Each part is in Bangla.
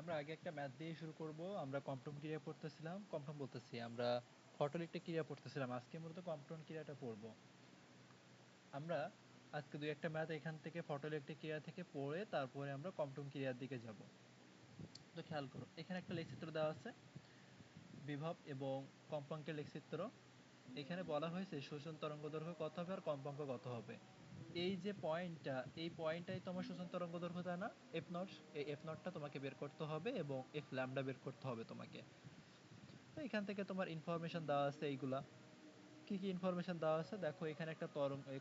আমরা আগে একটা ম্যাথ দিয়ে শুরু করব। আমরা কম্পন ক্রিয়া পড়তেছিলাম, কম্পন বলতেছি আমরা ফটোইলেকট্রিক ক্রিয়া পড়তেছিলাম। আজকে মূলত কম্পন ক্রিয়াটা পড়ব। আমরা আজকে দুই একটা ম্যাথ এখান থেকে ফটোইলেকট্রিক ক্রিয়া থেকে পড়ে তারপরে আমরা কম্পন ক্রিয়ার দিকে যাব। তো খেয়াল করো, এখানে একটা লেখচিত্র দেওয়া আছে, বিভব এবং কম্পাঙ্কের লেখচিত্র। এখানে বলা হয়েছে শোষণ তরঙ্গদৈর্ঘ্য কত হবে আর কম্পাঙ্ক কত হবে। এই যে পয়েন্টটা, এই পয়েন্টটাই তোমার শোষণ তরঙ্গদৈর্ঘ্য, তাই না? এফ নট, এই এফ নটটা তোমাকে বের করতে হবে এবং এফ ল্যামডা বের করতে হবে তোমাকে। তো এখান থেকে তোমার ইনফরমেশন দেওয়া আছে এইগুলা। কি কি ইনফরমেশন দেওয়া আছে দেখো, এখানে একটা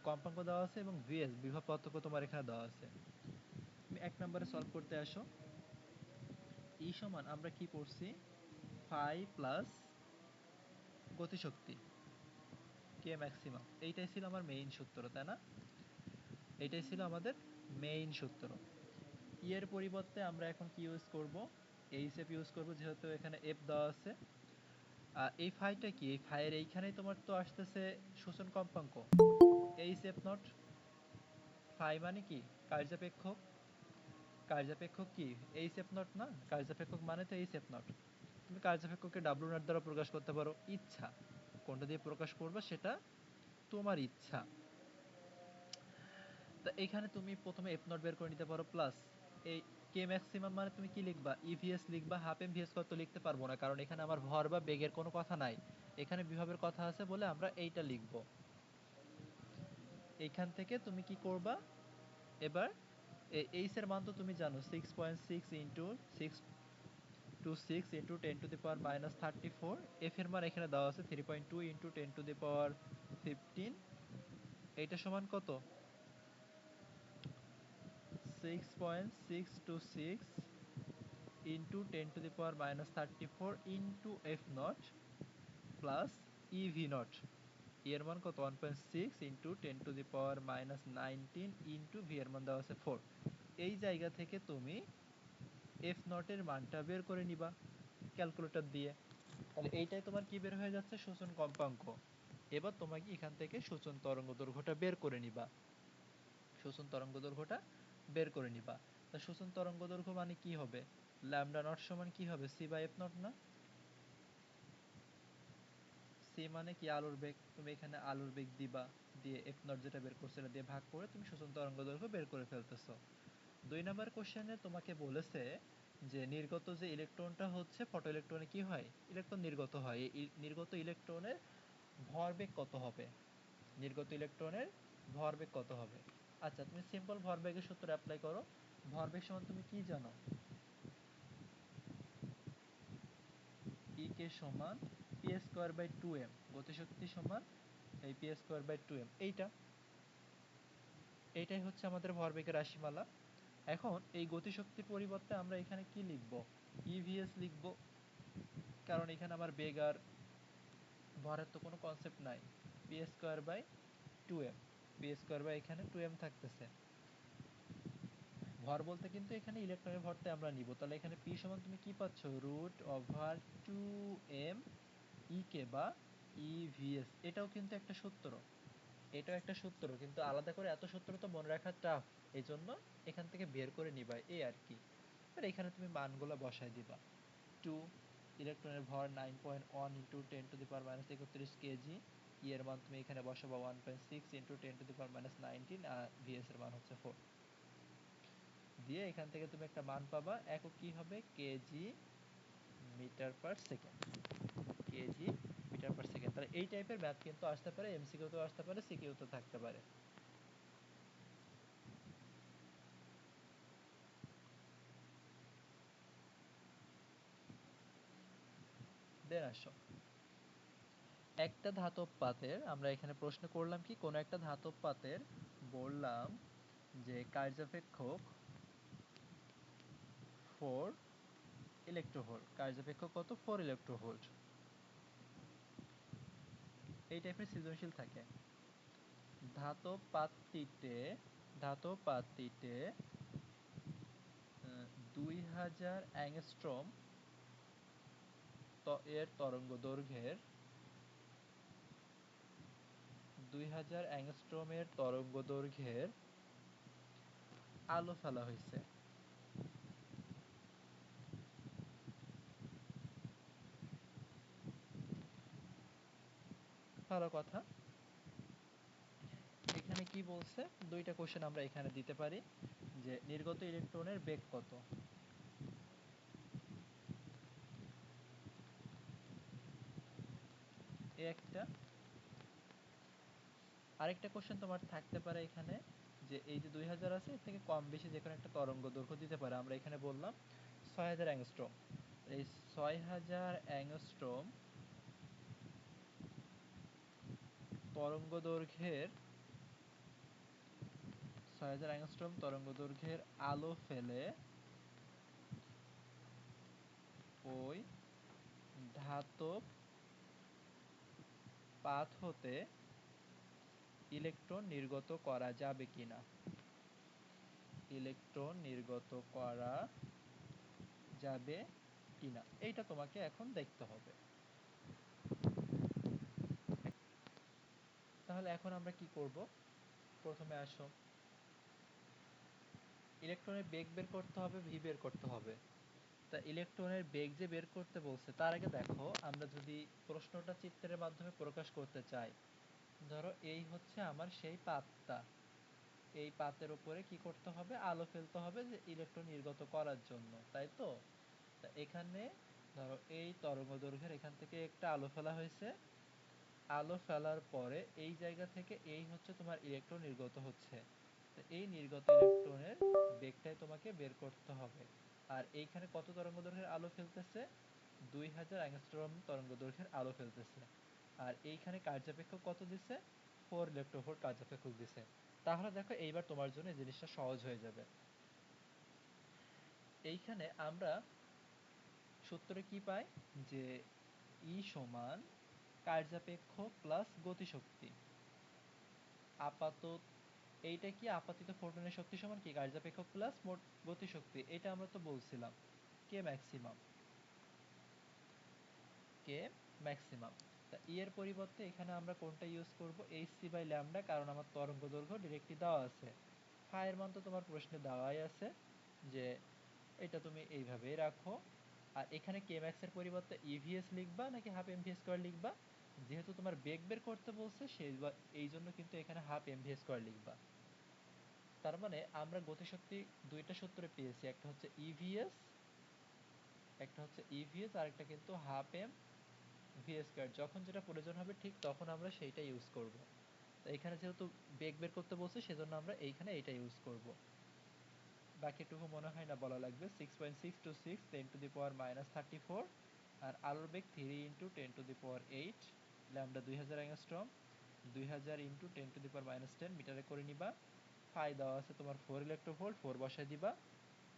কম্পাঙ্ক দেওয়া আছে এবং ভিএস বিভব পার্থক্য তোমার এখানে দেওয়া আছে। তুমি এক নম্বরে সলভ করতে আসো। ই সমান আমরা কি পড়ছি, ফাই প্লাস গতিশক্তি কে ম্যাক্সিমাম, এইটাই ছিল আমার মেইন সূত্র, তাই না? এইটাই ছিল আমাদের মেইন সূত্র। ই এর পরিবর্তে আমরা এখন কি ইউজ করব, এইচ এফ ইউজ করব, যেহেতু এখানে এফ দেওয়া আছে। এই ফাইটা কি, এই ফাইয়ের এইখানেই তোমার তো আসতেছে শোষণ কম্পাঙ্ক এইচ এফ নট। ফাই মানে কি, কার্যাপেক্ষক। কার্যাপেক্ষক কি এইচ এফ নট না, কার্যাপেক্ষক মানে তো এইচ এফ নট। তুমি কার্যাপেক্ষককে ডাব্লিউ নট দ্বারা প্রকাশ করতে পারো, ইচ্ছা কোনটা দিয়ে প্রকাশ করবে সেটা তোমার ইচ্ছা। তা এখানে তুমি প্রথমে এফ নট বের করে নিতে পারো, প্লাস এই কে ম্যাক্সিমাম মানে তুমি কি লিখবা, ইভিএস লিখবা। হাফ এম ভিএস কত লিখতে পারবো না, কারণ এখানে আমার ভর বা বেগের কোনো কথা নাই, এখানে বিভবের কথা আছে বলে আমরা এইটা লিখবো। এইখান থেকে তুমি কি করবা, এবার এইচ এর মান তো তুমি জানো, 6.6 into 626 into 10 to the power minus 34। F এর মান এখানে দেওয়া আছে 3.2 ইন্টু 10 টু দি পাওয়ার 15। এইটা সমান কত, 6.626 into 10 to the power minus 34 into F not plus EV not. এর মান কত, 1.6 into 10 to the power minus 19 into V এর মান দেওয়া আছে 4। এই জায়গা থেকে তুমি এফ নটের মানটা বের করে নিবা ক্যালকুলেটর দিয়ে। তাহলে এইটাই তোমার কি বের হয়ে যাচ্ছে, শোষণ কম্পাঙ্ক। এবার তোমাকে এখান থেকে শোষণ তরঙ্গ দৈর্ঘ্যটা বের করে নিবা, শোষণ তরঙ্গ দৈর্ঘ্যটা বের করে নিবা। তা শোষণ তরঙ্গ দৈর্ঘ্য মানে কি হবে, ল্যামডা নট সমান কি হবে, সি বাই এফ নট না। সি মানে কি, আলোর বেগ। তুমি এখানে আলোর বেগ দিবা, দিয়ে এফ নট যেটা বের করছো এটা দিয়ে ভাগ করে তুমি শোষণ তরঙ্গ দৈর্ঘ্য বের করে ফেলতেছো। 2 নম্বর কোশ্চেনে তোমাকে বলেছে যে নির্গত যে ইলেকট্রনটা হচ্ছে, ফটো ইলেকট্রনে কি হয়, ইলেকট্রন নির্গত হয়। এই নির্গত ইলেকট্রনের ভরবেগ কত হবে, নির্গত ইলেকট্রনের ভরবেগ কত হবে। আচ্ছা, তুমি সিম্পল ভরবেগের সূত্র অ্যাপ্লাই করো। ভরবেগ সমান তুমি কি জানো, ই কে সমান পি স্কোয়ার বাই 2m, গতিশক্তি সমান এই পি স্কোয়ার বাই 2m। এইটাই হচ্ছে আমাদের ভরবেগের রাশিমালা। এখন এই গতিশক্তির পরিবর্তে আমরা এখানে কি লিখব, ইভিএস লিখব, কারণ এখানে আমার বেগ আর ভরের তো কোনো কনসেপ্ট নাই। P square by 2m, P square by এখানে 2m থাকতেছে। ভর বলতে কিন্তু এখানে ইলেকট্রনের ভরতে আমরা নিব। তাহলে এখানে পি সমান তুমি কি পাচ্ছ, রুট ওভার 2m ই কে বা ইভিএস। এটাও কিন্তু একটা সূত্র, এটাও একটা সূত্র, কিন্তু আলাদা করে এত সূত্র তো মনে রাখা টাফ, এই জন্য এখান থেকে বের করে নিবা এই আর কি। এবার এখানে তুমি মানগুলো বসাই দিবা। 2, ইলেকট্রনের ভর 9.1 into 10 to the power minus 31 KG. E এর মান তুমি এখানে বসাবা 1.6 into 10 to the power minus 19, আর ভিএস এর মান হচ্ছে 4। দিয়ে এখান থেকে তুমি একটা মান পাবা, একক কি হবে, KG metre per second, KG metre per second. তাহলে এই টাইপের ম্যাথ কিন্তু আসতে পারে, এমসিকিউতেও আসতে পারে, সিকিউতেও থাকতে পারে। দেন আসো, একটা ধাতব পাতের, আমরা এখানে প্রশ্ন করলাম কি, কোন একটা ধাতব পাতের বললাম যে কার্যাপেক্ষক 4 ইলেকট্রোভোল্ট, কার্যাপেক্ষক কত, 4 ইলেকট্রোভোল্ট। এই টাইপের সৃজনশীল থাকে। ধাতব পাতটিতে, ধাতব পাতটিতে 2000 অ্যাংস্ট্রম এর তরঙ্গ দৈর্ঘ্যের, 2000 অ্যাংস্ট্রমের তরঙ্গ দৈর্ঘ্যের আলো ফেলা হয়েছে। ভালো কথা। এখানে কি বলছে, দুইটা কোশ্চেন আমরা এখানে দিতে পারি যে নির্গত ইলেকট্রনের বেগ কত, এই একটা। আরেকটা কোশ্চেন তোমার থাকতে পারে এখানে যে এই যে 2000 আছে এর থেকে কম বেশি যে কোনো একটা তরঙ্গ দৈর্ঘ্য দিতে পারে। আমরা এখানে বললাম 6000 অ্যাংস্ট্রোম। এই 6000 অ্যাংস্ট্রোম তরঙ্গ দৈর্ঘ্যের 6000 অ্যাংস্ট্রোম তরঙ্গ দৈর্ঘ্যের আলো ফেলে ওই ধাতব পাত হতে ইলেকট্রন নির্গত করা যাবে কিনা, ইলেকট্রন নির্গত করা যাবে কিনা এইটা তোমাকে এখন দেখতে হবে। তাহলে এখন আমরা কি করব, প্রথমে আসো ইলেকট্রনের বেগ বের করতে হবে, ভি বের করতে হবে। তা ইলেকট্রনের বেগ যে বের করতে বলছে তার আগে দেখো আমরা যদি প্রশ্নটা চিত্রের মাধ্যমে প্রকাশ করতে চাই, ধরো এই হচ্ছে আমার সেই পাতটা, এই পাতের উপরে কি করতে হবে, আলো ফেলতে হবে যে ইলেকট্রন নির্গত করার জন্য, তাই তো। তা এখানে ধরো এই তরঙ্গদৈর্ঘ্যের এখান থেকে একটা আলো ফেলা হয়েছে, আলো ফেলার পরে এই জায়গা থেকে এই হচ্ছে তোমার ইলেকট্রন নির্গত হচ্ছে। তো এই নির্গত ইলেকট্রনের বেগটাই তোমাকে বের করতে হবে। আর এইখানে কত তরঙ্গদৈর্ঘ্যের আলো ফেলতেছে, 2000 অ্যাংস্ট্রম তরঙ্গদৈর্ঘ্যের আলো ফেলতেছে। আর এইখানে কার্যাপেক্ষক কত দিছে, 4 ইলেকট্রোভোল্ট কার্যাপেক্ষক দিছে। তাহলে দেখো এইবার তোমার জন্য এই জিনিসটা সহজ হয়ে যাবে। এইখানে আমরা সূত্রে কি পাই যে ই সমান কার্যাপেক্ষক প্লাস গতিশক্তি। আপাতত এইটা কি, আপাতিত ফোটনের শক্তি সমান কি কার্যাপেক্ষক প্লাস মোট গতিশক্তি, এটা আমরা তো বলছিলাম কে ম্যাক্সিমাম, কে ম্যাক্সিমাম। তা ই এর পরিবর্তে এখানে আমরা কোনটা ইউজ করব, এইচসি বাই ল্যামডা, কারণ আমার তরঙ্গ দৈর্ঘ্য ডিরেক্টলি দেওয়া আছে। ফায়ের মান তো তোমার প্রশ্নে দেওয়াই আছে যে এটা তুমি এইভাবেই রাখো। আর এখানে কে ম্যাক্স এর পরিবর্তে ইভিএস লিখবা নাকি হাফ এমভি স্কয়ার লিখবা, যেহেতু তোমার বেগ বের করতে বলছে সেই এই জন্য কিন্তু এখানে হাফ এমভি স্কয়ার লিখবা। তার মানে আমরা গতিশক্তি দুইটা সূত্রে পেয়েছি, একটা হচ্ছে ইভিএস, একটা হচ্ছে ইভিএস আর একটা কিন্তু হাফ এম ভি স্কয়ার। যখন যেটা প্রয়োজন হবে ঠিক তখন আমরা সেইটা ইউজ করব। তো এখানে যেহেতু বেগ বের করতে বলছে সেজন্য আমরা এইখানে এইটা ইউজ করব। বাকিটুকু মনে হয় না বলা লাগবে। 6.626 10⁻³ আর আলোর বেগ 3 × 10⁻8, ল্যামডা 2000 অ্যাংস্ট্রম, 2000 × 10⁻10 মিটারে করে নিবা। ফাই দেওয়া আছে তোমার 4 ইলেকট্রোভোল্ট, 4 বসায় দিবা।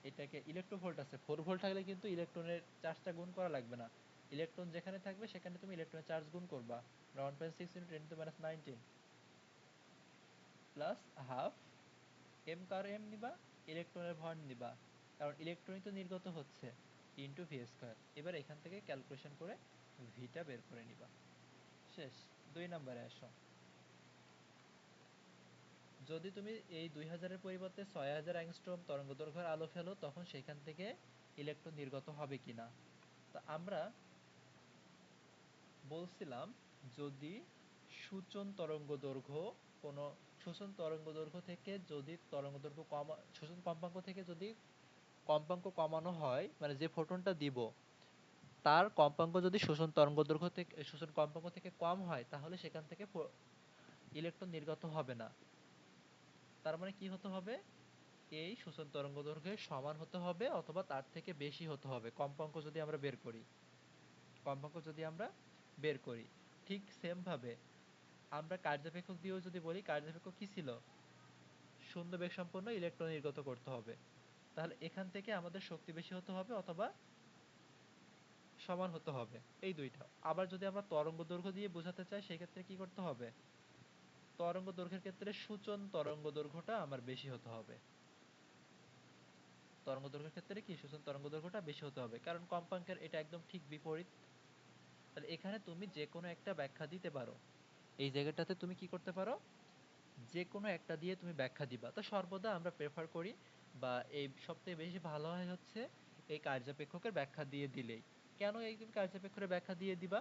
এটাকে ইলেকট্রোভোল্ট আছে, 4 ভোল্ট থাকলে কিন্তু ইলেকট্রনের চার্জটা গুণ করা লাগবে না। ইলেকট্রন যেখানে থাকবে সেখানে তুমি ইলেকট্রনের চার্জ গুণ করবা। 1.6 × 10⁻19 plus half M car M নিবা, ইলেকট্রনের ভর নিবা, কারণ ইলেকট্রনই তো নির্গত হচ্ছে, ইনটু ভি স্কয়ার। এবার এখান থেকে ক্যালকুলেশন করে ভিটা বের করে নিবা। শেষ। 2 নম্বরে আসো। যদি তুমি এই 2000 এর পরিবর্তে 6000 অ্যাংস্ট্রোম তরঙ্গদৈর্ঘ্যের আলো ফেলো তখন সেখান থেকে ইলেকট্রন নির্গত হবে কিনা। তা আমরা বলছিলাম যদি সূচন তরঙ্গদৈর্ঘ্য কোনো শোষণ তরঙ্গদৈর্ঘ্য থেকে যদি তরঙ্গদৈর্ঘ্য শোষণ কম্পাঙ্ক থেকে যদি কম্পাঙ্ক কমানো হয়, মানে যে ফোটনটা দিব তার কম্পাঙ্ক যদি শোষণ তরঙ্গদৈর্ঘ্য থেকে শোষণ কম্পাঙ্ক থেকে কম হয় তাহলে সেখান থেকে ইলেকট্রন নির্গত হবে না। তার মানে কি হতে হবে, এই শোষণ তরঙ্গদৈর্ঘ্যের সমান হতে হবে অথবা তার থেকে বেশি হতে হবে কম্পাঙ্ক যদি আমরা বের করি, কম্পাঙ্ক যদি আমরা বের করি। ঠিক সেম ভাবে আমরা কার্যাপেক্ষক দিয়েও যদি বলি, কার্যাপেক্ষক কি ছিল, শূন্য বেগ সম্পন্ন ইলেকট্রন নির্গত করতে হবে। তাহলে এখান থেকে আমাদের শক্তি বেশি হতে হবে অথবা সমান হতে হবে, এই দুইটা। আবার যদি আমরা তরঙ্গ দৈর্ঘ্য দিয়ে বোঝাতে চাই সেক্ষেত্রে কি করতে হবে, তরঙ্গ দৈর্ঘ্যের ক্ষেত্রে সূচন তরঙ্গ দৈর্ঘ্যটা আমার বেশি হতে হবে। তরঙ্গ দৈর্ঘ্যের ক্ষেত্রে কি সূচন তরঙ্গ দৈর্ঘ্যটা বেশি হতে হবে, কারণ কম্পাঙ্কের এটা একদম ঠিক বিপরীত। তাহলে এখানে তুমি যে কোনো একটা ব্যাখ্যা দিতে পারো, এই জায়গাটাতে তুমি কি করতে পারো, যে কোনো একটা দিয়ে তুমি ব্যাখ্যা দিবা। তো সর্বদা আমরা প্রেফার করি বা এই সবথেকে বেশি ভালো হয় হচ্ছে এই কার্যাপেক্ষকের ব্যাখ্যা দিয়ে দিলেই। কেন এই তুমি কার্যাপেক্ষকের ব্যাখ্যা দিয়ে দিবা,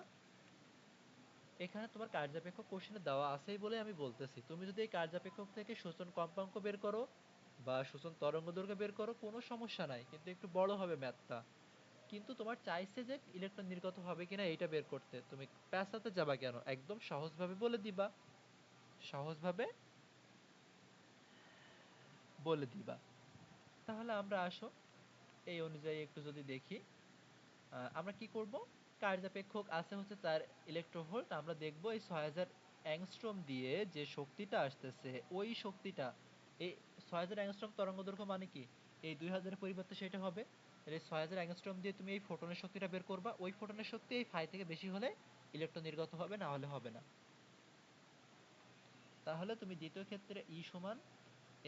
এখানে তোমার কার্যাপেক্ষক কোশ্চেনে দেওয়া আছেই বলে আমি বলতেছি, তুমি যদি এই কার্যাপেক্ষক থেকে শোষণ কম্পাঙ্ক বের করো বা শোষণ তরঙ্গ দৈর্ঘ্য বের করো কোনো সমস্যা নাই, কিন্তু একটু বড় হবে ম্যাথটা। কিন্তু তোমার চাইছে যে ইলেকট্রন নির্গত হবে কিনা এইটা বের করতে, তুমি প্যাঁচাতে যাবা কেন? একদম সহজভাবে বলে দিবা, সহজভাবে বলে দিবা। তাহলে আমরা আসো এই অনুযায়ী একটু যদি দেখি, আমরা কি করব? কার্যাপেক্ষক আছে হচ্ছে 4 ইলেকট্রোভোল্ট, আমরা দেখব এই 6000 অ্যাংস্ট্রোম দিয়ে যে শক্তিটা আসতেছে ওই শক্তিটা, এই 6000 অ্যাংস্ট্রোম তরঙ্গদৈর্ঘ্য মানে কি এই 2000 এর পরিবর্তে সেটা হবে। তাহলে 6000 অ্যাংস্ট্রোম দিয়ে তুমি এই ফোটনের শক্তিটা বের করবা, ওই ফোটনের শক্তি এই ফাই থেকে বেশি হলে ইলেকট্রন নির্গত হবে, না হলে হবে না। তাহলে তুমি দ্বিতীয় ক্ষেত্রে ই সমান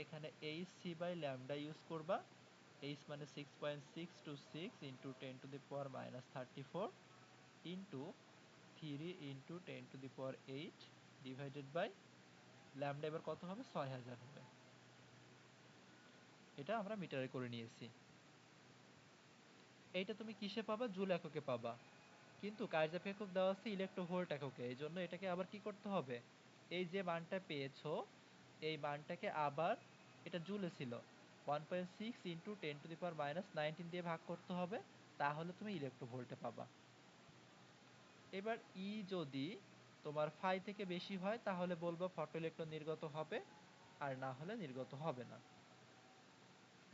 এখানে H C by lambda use করবা। এইচ মানে 6.626 into 10⁻³ into 3 into 10⁸ divided by lambda এবার কত হবে? 6000 হবে। এটা আমরা মিটারে করে নিয়েছি। এইটা তুমি কিসে পাবা? জুল এককে পাবা। কিন্তু কার্যাপেক্ষক দেওয়া আছে ইলেকট্রোভোল্ট এককে, এই জন্য এটাকে আবার কি করতে হবে? এই যে মানটা পেয়েছো এই মানটাকে আবার, এটা জুলে ছিল, 1.6 ইন্টু 10⁻⁻19 দিয়ে ভাগ করতে হবে, তাহলে তুমি ইলেকট্রোভোল্টে পাবা। এবার ই যদি তোমার ফাই থেকে বেশি হয় তাহলে বলবো ফটো ইলেকট্রন নির্গত হবে, আর না হলে নির্গত হবে না।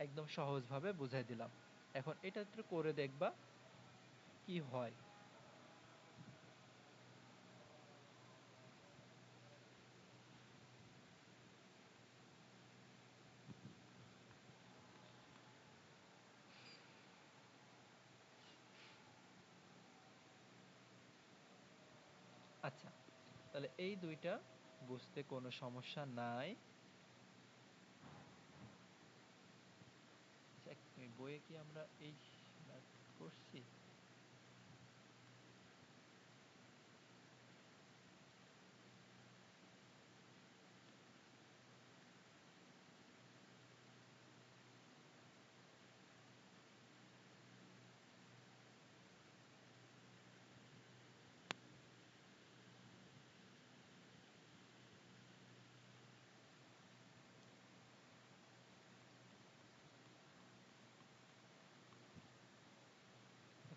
একদম সহজভাবে বুঝাই দিলাম। এখন এটা একটু করে দেখবা কি হয়। আচ্ছা, তাহলে এই দুইটা বুঝতে কোনো সমস্যা নাই। আচ্ছা, বইয়ে কি আমরা এই ম্যাথ করছি?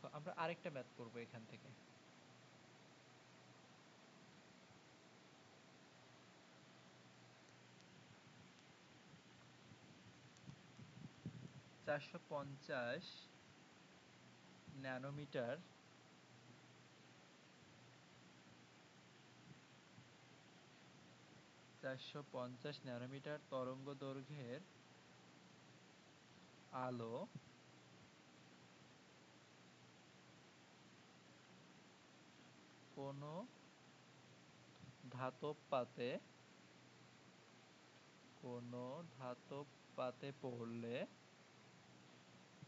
দেখো আমরা আরেকটা ম্যাথ করবো এখান থেকে। 450 ন্যানোমিটার 450 ন্যানোমিটার তরঙ্গ দৈর্ঘ্যের আলো কোনো ধাতব পাতে, কোনো ধাতব পাতে পড়লে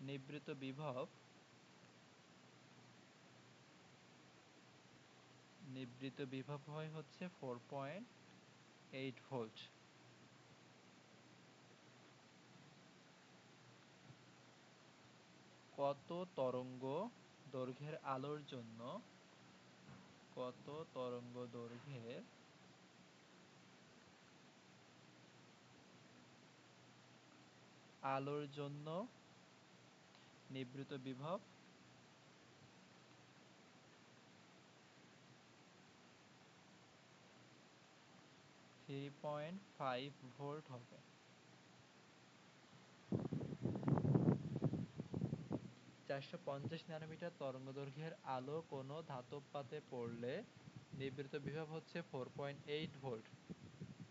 নিবৃত বিভব, নিবৃত বিভব হয় হচ্ছে 4.8 ভোল্ট। কত তরঙ্গ দৈর্ঘ্যের আলোর জন্য, কত তরঙ্গ দৈর্ঘ্যের আলোর জন্য নিবৃত বিভব 3.5 ভোল্ট হবে। 450 ন্যানোমিটার তরঙ্গদৈর্ঘ্যের আলো কোনো ধাতব পাতে পড়লে নিবৃত বিভব হচ্ছে 4.8 ভোল্ট।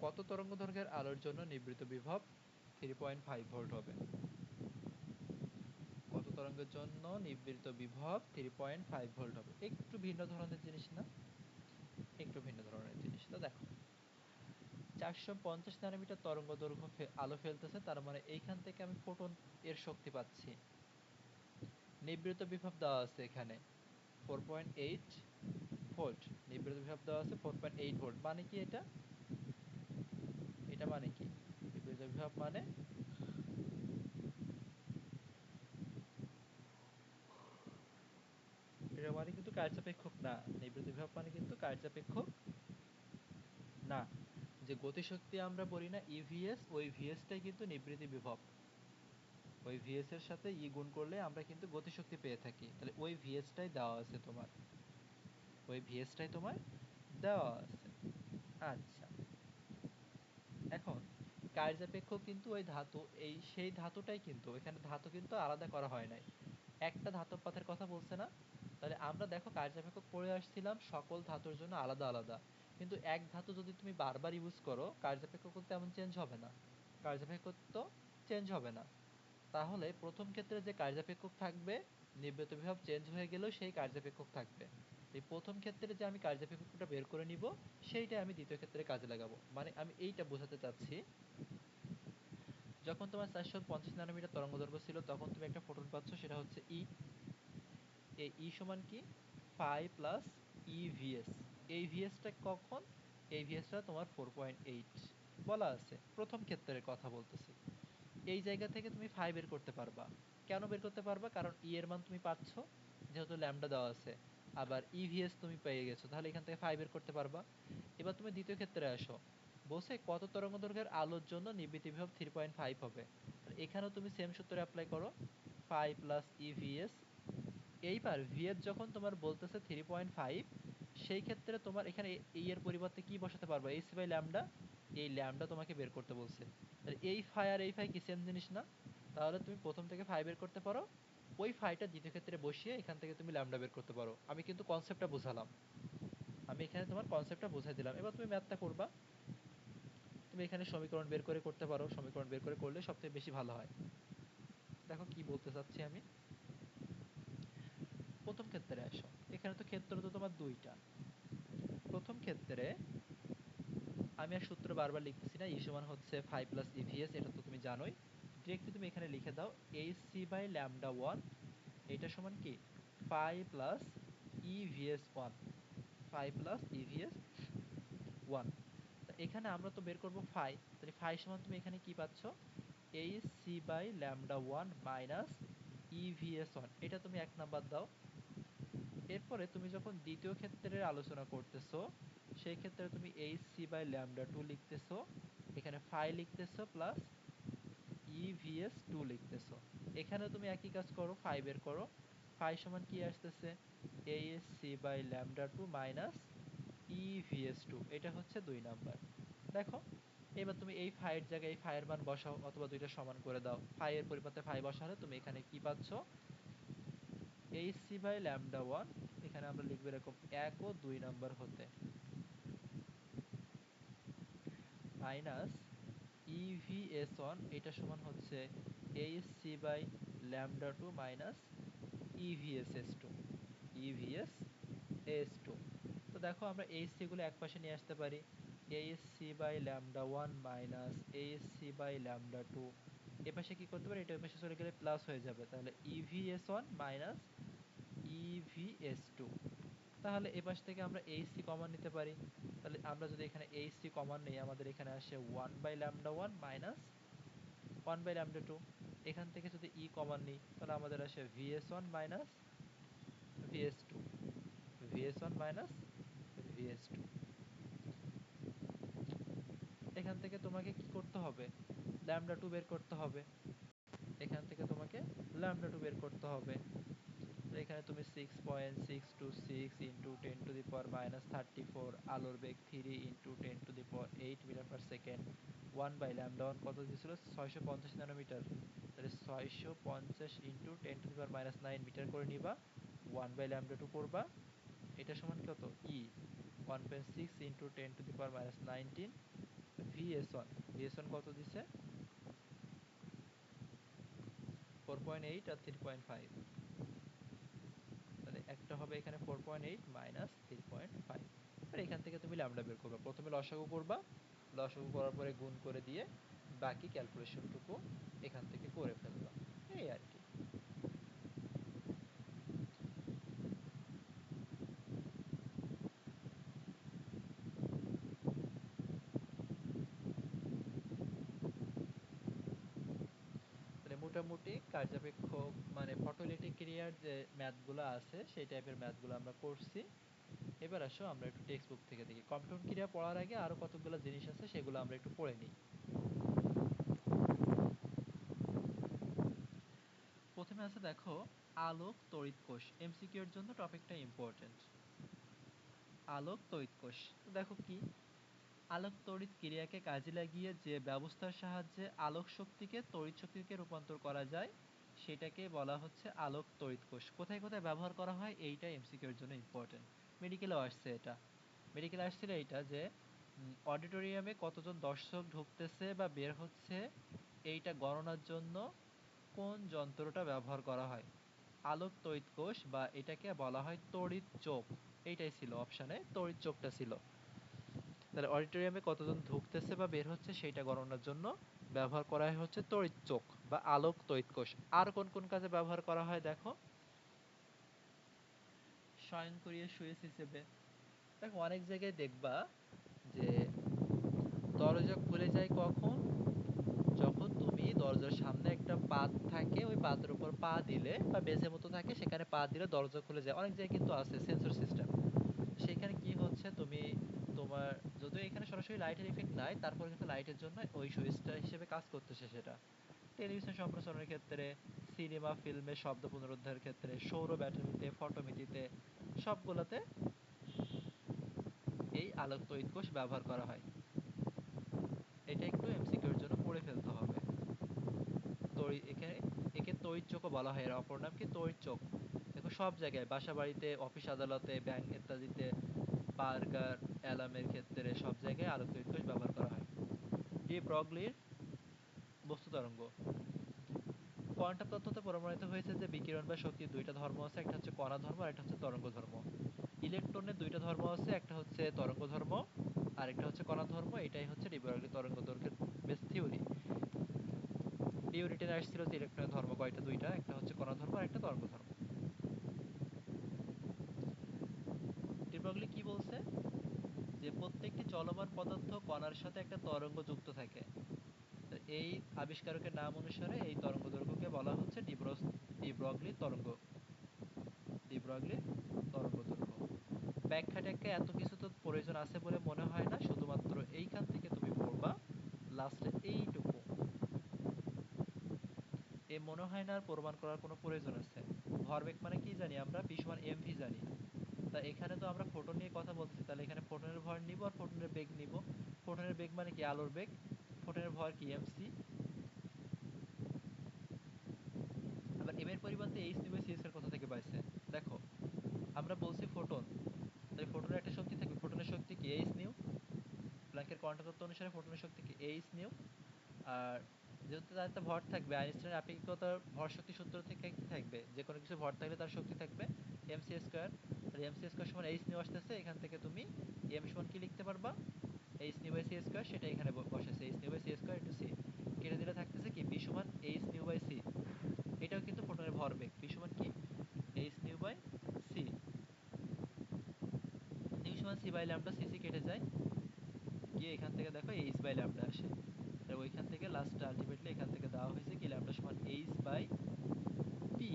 কত তরঙ্গদৈর্ঘ্যের আলোর জন্য নিবৃত বিভব 3.5 ভোল্ট হবে? কত তরঙ্গের জন্য নিবৃত বিভব 3.5 ভোল্ট হবে? একটু ভিন্ন ধরনের জিনিস না? একটু ভিন্ন ধরনের জিনিস। তো দেখো 450 ন্যানোমিটার তরঙ্গ দৈর্ঘ্য আলো ফেলতেছে, তার মানে এইখান থেকে আমি ফোটন এর শক্তি পাচ্ছি। নিবৃত বিভব দেওয়া আছে এখানে 4.8 ভোল্ট, নিবৃত বিভব দেওয়া আছে 4.8 ভোল্ট, মানে কি এটা? এটা মানে কি? নিবৃত বিভব মানে এটা মানে কিন্তু কার্যসাপেক্ষক না, নিবৃত্ত বিভব মানে কিন্তু কার্যসাপেক্ষক না। যে গতিশক্তি আমরা পড়ি না ইভিএস, ওই ভিএসটাই কিন্তু নিবৃত্তি বিভব। ওই ভিএস এর সাথে ই গুণ করলে আমরা কিন্তু গতিশক্তি পেয়ে থাকি। তাহলে ওই ভিএসটাই দেওয়া আছে তোমার, ওই ভিএসটাই তোমার দেওয়া আছে। আচ্ছা, এখন কার্যাপেক্ষক কিন্তু ওই ধাতু, এই সেই ধাতুটাই কিন্তু, এখানে ধাতু কিন্তু আলাদা করা হয় নাই, একটা ধাতব পাতের কথা বলছে না। তাহলে আমরা দেখো কার্যাপেক্ষক পড়ে আসছিলাম সকল ধাতুর জন্য আলাদা আলাদা, কিন্তু এক ধাতু যদি তুমি বারবার ইউজ করো কার্যাপেক্ষক তো তেমন চেঞ্জ হবে না, কার্যাপেক্ষক তো চেঞ্জ হবে না। তাহলে প্রথম ক্ষেত্রে যে কার্যাপেক্ষক থাকবে, নিবৃত্ত বিভব চেঞ্জ হয়ে গেলেও সেই কার্যাপেক্ষক থাকবে। এই প্রথম ক্ষেত্রে যে আমি কার্যাপেক্ষকটা বের করে নিব, সেইটা আমি দ্বিতীয় ক্ষেত্রে কাজে লাগাবো। মানে আমি এইটা বোঝাতে চাচ্ছি, যখন তোমার 450 ন্যানোমিটার তরঙ্গদৈর্ঘ্য ছিল তখন তুমি একটা ফোটন পাচ্ছ, সেটা হচ্ছে ই। এই ই সমান কি, ফাই প্লাস ই ভিএস। এই ভিএসটা কখন, এই ভিএসটা তোমার 4.8 বলা আছে, প্রথম ক্ষেত্রের কথা বলতেছি। এই জায়গা থেকে তুমি ফাই বের করতে পারবা। কেন বের করতে পারবা? কারণ ই এর মান তুমি পাচ্ছ, যেহেতু ল্যামডা দেওয়া আছে, আবার ইভিএস তুমি পেয়ে গেছো, তাহলে এখান থেকে ফাই বের করতে পারবা। এবার তুমি দ্বিতীয় ক্ষেত্রে আসো, বসে কত তরঙ্গদৈর্ঘ্যের আলোর জন্য নিবৃত্তি বিভব 3.5 হবে। এখানেও তুমি সেম সূত্র অ্যাপ্লাই করো, ফাই প্লাস ইভিএস। এইবার ভিএস যখন তোমার বলতেছে 3.5, সেই ক্ষেত্রে তোমার এখানে এই এর পরিবর্তে কি বসাতে পারবা, এইচ বাই ল্যামডা। এই ল্যামডা তোমাকে বের করতে বলছে। তাহলে এই ফাই আর এই ফাই কি সেম জিনিস না? তাহলে তুমি প্রথম থেকে ফাই বের করতে পারো, ওই ফাইটা দ্বিতীয় ক্ষেত্রে বসিয়ে এখান থেকে তুমি ল্যামডা বের করতে পারো। আমি কিন্তু কনসেপ্টটা বুঝালাম, আমি এখানে তোমার কনসেপ্টটা বুঝাই দিলাম। এবার তুমি ম্যাথটা করবা, তুমি এখানে সমীকরণ বের করে করতে পারো, সমীকরণ বের করে করলে সবথেকে বেশি ভালো হয়। দেখো কি বলতে চাচ্ছি আমি। প্রথম ক্ষেত্রে আসো, এখানে তো ক্ষেত্র তো তোমার দুইটা। প্রথম ক্ষেত্রে আমি আর সূত্র বারবার লিখতেছি না, ই সমান হচ্ছে ফাই প্লাস ইভিএস, এটা তো তুমি জানোই। ডিরেক্টলি তুমি এখানে লিখে দাও H C by lambda one, এটা সমান কি, phi plus EVS one, phi plus EVS one. এখানে আমরা তো বের করব ফাই, তাহলে ফাই সমান তুমি এখানে কি পাচ্ছ, H C by lambda one minus EVS one, এটা তুমি এক নাম্বার দাও। এরপরে তুমি যখন দ্বিতীয় ক্ষেত্রের আলোচনা করতেছো, সেই ক্ষেত্রে তুমি H C by lambda two লিখতেছো, এখানে ফাই লিখতেছো প্লাস ইভিএস টু লিখতেছো। এখানে তুমি একই কাজ করো, ফাই বের করো। ফাই সমান কি আসতেছে, H C by lambda two minus EVS two, এটা হচ্ছে দুই নাম্বার। দেখো, এবার তুমি এই ফাইয়ের জায়গায় এই ফাইয়ের মান বসাও, অথবা দুইটা সমান করে দাও। ফাইয়ের পরিবর্তে ফাই বসালে তুমি এখানে কি পাচ্ছ, H C by lambda one, এখানে আমরা লিখবো এরকম 1 ও 2 নাম্বার হতে, মাইনাস ইভিএস ওয়ান, এটা সমান হচ্ছে H C by lambda two minus EVS S two, EVS S two. তো দেখো আমরা এইচ সি গুলো এক পাশে নিয়ে আসতে পারি, H C by lambda one minus H C by lambda two, এ পাশে কি করতে পারি, এটা ওই পাশে চলে গেলে প্লাস হয়ে যাবে, তাহলে EVS one minus EVS two. তাহলে এ পাশ থেকে আমরা এইচ সি কমন নিতে পারি, তাহলে আমরা যদি এখানে এইচ সি কমন নিই, আমাদের এখানে আসে one by lambda one minus one by lambda two. এখান থেকে যদি ই কমন নিই, তাহলে আমাদের আসে VS one minus VS two, VS one minus VS two. এখান থেকে তোমাকে কি করতে হবে, ল্যামডা টু বের করতে হবে, এখান থেকে তোমাকে ল্যামডা টু বের করতে হবে। তো এখানে তুমি 6.626 ইন্টু 10⁻⁻34, আলোর বেগ 3 into 10⁸8 metre per second, one by lambda one কত দিয়েছিল, 650 ন্যানোমিটার, তাহলে 650 ইন্টু 10⁻⁹ মিটার করে নিবা, ওয়ান বাই ল্যামডা টু করবা, এটা সমান কত, E 1.6 into 10⁻⁹ VS one, VS one কত দিছে, 4.8 আর 3.5, তাহলে একটা হবে এখানে 4.8 মাইনাস 3.5। আর এখান থেকে তুমি ল্যামডা বের করবা, প্রথমে লসাগু করবা, লসাগু করার পরে গুণ করে দিয়ে বাকি ক্যালকুলেশনটুকু এখান থেকে করে ফেলবা, এই আর কি। তাহলে মোটামুটি মোটামুটি কার্যপেক্ষ মানে ফটোইলেকট্রিক ক্রিয়ার যে ম্যাথগুলো আছে সেই টাইপের ম্যাথগুলো আমরা করছি। এবার আসো আমরা একটু টেক্সট বুক থেকে দেখি। কম্পাউন্ড ক্রিয়া পড়ার আগে আরো কতগুলো জিনিস আছে সেগুলো আমরা একটু পড়ে নিই। প্রথমে আছে দেখো আলোক তড়িৎ কোষ, এমসিকিউ এর জন্য টপিকটা ইম্পর্টেন্ট। আলোক তড়িৎ কোষ, তো দেখো কি, আলোক তড়িৎ ক্রিয়াকে কাজে লাগিয়ে যে ব্যবস্থার সাহায্যে আলোক শক্তিকে তড়িৎ শক্তিতে রূপান্তর করা যায় সেটাকে বলা হচ্ছে আলোক তড়িৎ কোষ। কোথায় কোথায় ব্যবহার করা হয় এইটা এমসিকিউ এর জন্য ইম্পর্টেন্ট। মেডিকেলেও আসছে এটা, মেডিকেলে আসছিল এইটা যে অডিটোরিয়ামে কতজন দর্শক ঢুকতেছে বা বের হচ্ছে এইটা গণনার জন্য কোন যন্ত্রটা ব্যবহার করা হয়? আলোক তড়িৎ কোষ, বা এটাকে বলা হয় তড়িৎ চোখ। এইটাই ছিল অপশানে, তড়িৎ চোখটা ছিল। তাহলে অডিটোরিয়ামে কতজন ঢুকতেছে বা বের হচ্ছে সেইটা গণনার জন্য ব্যবহার করা হয় হচ্ছে তড়িৎ চোখ বা আলোক তড়িৎ কোষ। আর কোন কোন কাজে ব্যবহার করা হয় দেখো, স্বয়ংক্রিয় সুইচ হিসেবে। দেখো অনেক জায়গায় দেখবা যে দরজা খুলে যায় কখন, যখন তুমি দরজার সামনে একটা পাত থাকে, ওই পাতের উপর পা দিলে বা বেজের মতো থাকে সেখানে পা দিলে দরজা খুলে যায়। অনেক জায়গায় কিন্তু আছে সেন্সর সিস্টেম। সেখানে কি হচ্ছে, তুমি তোমার যদিও এখানে সরাসরি লাইটের ইফেক্ট নাই, তারপর কিন্তু লাইটের জন্য ওই সুইচটা হিসেবে কাজ করতেছে সেটা। টেলিভিশন সম্প্রসারণের ক্ষেত্রে, সিনেমা ফিল্মে শব্দ পুনরুদ্ধারের ক্ষেত্রে, সৌর ব্যাটারিতে, ফটোমিটিতে, সবগুলোতে এই আলোক তড়িৎ কোষ ব্যবহার করা হয়। এটা একটু এমসিকিউ এর জন্য পড়ে ফেলতে হবে। এখানে একে তড়িৎ চোখও বলা হয়, এর অপর নাম কি তড়িৎ চোখ। দেখো সব জায়গায়, বাসা বাড়িতে, অফিস আদালতে, ব্যাংক ইত্যাদিতে, বার্গার অ্যালার্মের ক্ষেত্রে সব জায়গায় আলোক তড়িৎ কোষ ব্যবহার করা হয়। ডি ব্রগলির বস্তু তরঙ্গ। কোয়ান্টাম তত্ত্বতে প্রমাণিত হয়েছে যে বিকিরণ বা শক্তির দুইটা ধর্ম আছে, একটা হচ্ছে কণা ধর্ম আর একটা হচ্ছে তরঙ্গ ধর্ম। ইলেকট্রনের দুইটা ধর্ম আছে, একটা হচ্ছে তরঙ্গ ধর্ম আর একটা হচ্ছে কণা ধর্ম। এটাই হচ্ছে ডি ব্রগলি তরঙ্গ দৈর্ঘ্যের বেস থিওরি। ডিও রিটেন আসছিল যে ইলেকট্রনের ধর্ম কয়টা, দুইটা, একটা হচ্ছে কণা ধর্ম আর একটা তরঙ্গ ধর্ম। ডি ব্রগলি কি বলছে, যে প্রত্যেকটি চলমান পদার্থ কণার সাথে একটা তরঙ্গ যুক্ত থাকে। এই আবিষ্কারকের নাম অনুসারে এই তরঙ্গ দৈর্ঘ্যকে বলা হচ্ছে ডি ব্রগলি তরঙ্গ, ডি ব্রগলি তরঙ্গ দৈর্ঘ্য। ব্যাখ্যা ট্যাখ্যা এত কিছু তো প্রয়োজন আছে বলে মনে হয় না, শুধুমাত্র এইখান থেকে তুমি পড়বা লাস্টে এইটুকু, এ মনে হয় না আর প্রমাণ করার কোনো প্রয়োজন আছে। ভরবেগ মানে কি জানি আমরা, পি সমান এমভি জানি। তা এখানে তো আমরা ফোটন নিয়ে কথা বলতেছি, তাহলে এখানে ফোটনের ভর নিব আর ফোটনের বেগ নিব। ফোটনের বেগ মানে কি, আলোর বেগ। ফোটনের ভর কি, এমসি। আবার এম এর পরিবর্তে এইচ নিব, সি এর কোথা থেকে পাইছে দেখো, আমরা বলছি ফোটন, তাই ফোটনের একটা শক্তি থাকবে, ফোটনের শক্তি কি, এইচ নিউ। প্ল্যাঙ্কের কোয়ান্টাম তত্ত্ব অনুসারে ফোটনের শক্তি কি, এইচ নিউ। আর যেহেতু তার একটা ভর থাকবে, আইনস্টাইনের আপেক্ষিকতার ভর শক্তি সূত্র থেকে কি থাকবে, যে কোনো কিছু ভর থাকলে তার শক্তি থাকবে এমসি স্কোয়ার। তাহলে এমসি স্কোয়ার সমান এইচ নিউ আসতেছে, এখান থেকে তুমি এম সমান কি লিখতে পারবা, H nu by C square, সেটা এখানে বসেছে, H nu by C square into C. কেটে দিলে থাকতেছে কি, পি সমান এইচ নিউ বাই সি। এটাও কিন্তু ফোটনের ভরবেগ, পি সমান কি, H nu by C. Nu সমান C by lambda, C C কেটে যায়, গিয়ে এখান থেকে দেখো এইচ বাই ল্যামডা আসে। তাহলে ওইখান থেকে লাস্টে আলটিমেটলি এখান থেকে দেওয়া হয়েছে কি, ল্যামডা সমান এইচ বাই পি।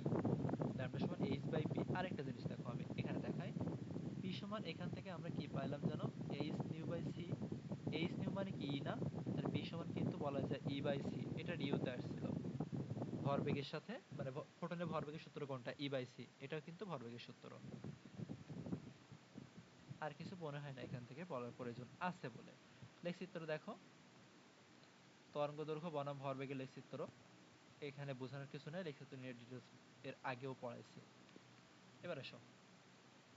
ল্যামডা সমান এইচ বাই পি। আরেকটা জিনিস দেখো আমি এখানে দেখাই, পি সমান এখান থেকে আমরা কি পাইলাম জানো, H nu by C. H nu মানে কি, ই না, তাহলে পি সমান কিন্তু বলা যায় ই বাই সি। এটা ডিউতে আসছিল ভরবেগের সাথে, মানে ফোটনের ভরবেগের সূত্র কোনটা, ই বাই সি, এটাও কিন্তু ভরবেগের সূত্র। আর কিছু মনে হয় না এখান থেকে বলার প্রয়োজন আছে বলে। লেখচিত্র দেখো, তরঙ্গ দৈর্ঘ্য বনাম ভরবেগের লেখচিত্র। এখানে বোঝানোর কিছু নেই, লেখচিত্র নিয়ে ডিটেলস এর আগেও পড়াইছি। এবার আসো,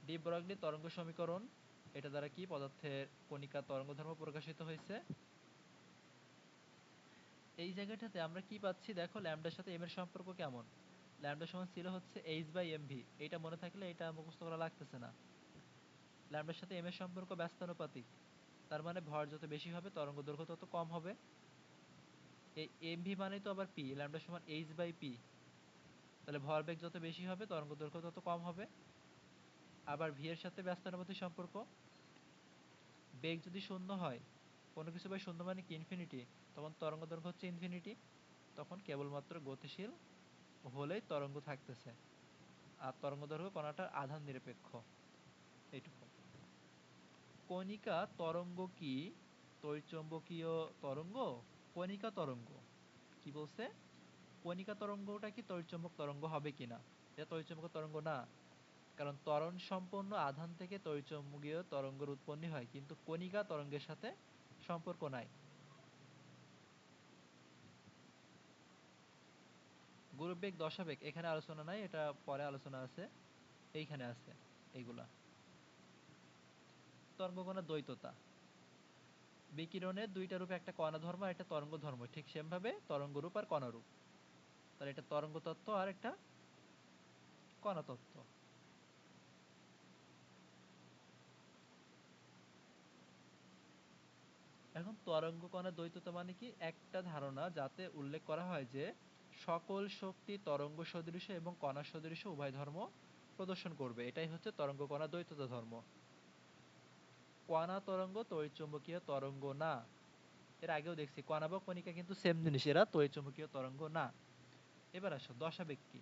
ডি ব্রগলি তরঙ্গ সমীকরণ, এটা দ্বারা কি পদার্থের কণিকার তরঙ্গ ধর্ম প্রকাশিত হয়েছে। এই জায়গাটাতে আমরা কি পাচ্ছি দেখো, ল্যামডার সাথে এম এর সম্পর্ক কেমন, ল্যামডা সমান ছিল হচ্ছে এইচ বাই এম ভি। এইটা মনে থাকলে এটা মুখস্থ করা লাগতেছে না। ল্যামডার সাথে এম এর সম্পর্ক ব্যস্তানুপাতিক, তার মানে ভর যত বেশি হবে তরঙ্গ দৈর্ঘ্য তত কম হবে। এই এম ভি মানে তো আবার পি, ল্যামডা সমান এইচ বাই পি, তাহলে ভরবেগ যত বেশি হবে তরঙ্গ দৈর্ঘ্য তত কম হবে। আবার ভি এর সাথে ব্যস্তানুপাতিক সম্পর্ক, বেগ যদি শূন্য হয়, কোনো কিছু বাই শূন্য মানে কি ইনফিনিটি, তখন তরঙ্গ দৈর্ঘ্য হচ্ছে ইনফিনিটি, তখন কেবলমাত্র গতিশীল হলেই তরঙ্গ থাকতেছে, আর তরঙ্গ দৈর্ঘ্য কণাটার আধান নিরপেক্ষ। এইটুকু। কণিকা তরঙ্গ কি তড়িৎচুম্বকীয় তরঙ্গ? কণিকা তরঙ্গ কি বলছে? কণিকা তরঙ্গটা কি তড়িৎচুম্বক তরঙ্গ হবে কিনা? এটা তড়িৎচুম্বক তরঙ্গ না, কারণ ত্বরণ সম্পন্ন আধান থেকে তড়িৎচুম্বকীয় তরঙ্গের উৎপত্তি হয়, কিন্তু কণিকা তরঙ্গের সাথে সম্পর্ক নাই। গুরুবেগ দশাবেগ এখানে আলোচনা নাই, এটা পরে আলোচনা আছে, এইখানে আছে এইগুলা। তরঙ্গকণার দ্বৈততা, বিকিরণের দুইটা রূপ, একটা কণা ধর্ম আর একটা তরঙ্গ ধর্ম, ঠিক সেম ভাবে তরঙ্গ রূপ আর কণা রূপ। তাহলে এটা তরঙ্গ তত্ত্ব আর একটা কণা তত্ত্ব। এখন তরঙ্গ কণার দ্বৈততা মানে কি? একটা ধারণা যাতে উল্লেখ করা হয় যে সকল শক্তি তরঙ্গ সদৃশ এবং কণা সদৃশ উভয় ধর্ম প্রদর্শন করবে, এটাই হচ্ছে তরঙ্গ কণার দ্বৈততা ধর্ম। কণা তরঙ্গ তড়িৎচুম্বকীয় তরঙ্গ না। এর আগেও দেখছি কণা বা কণিকা কিন্তু সেম জিনিস, এরা তড়িৎচুম্বকীয় তরঙ্গ না। এবার আসো দশাবেগ কি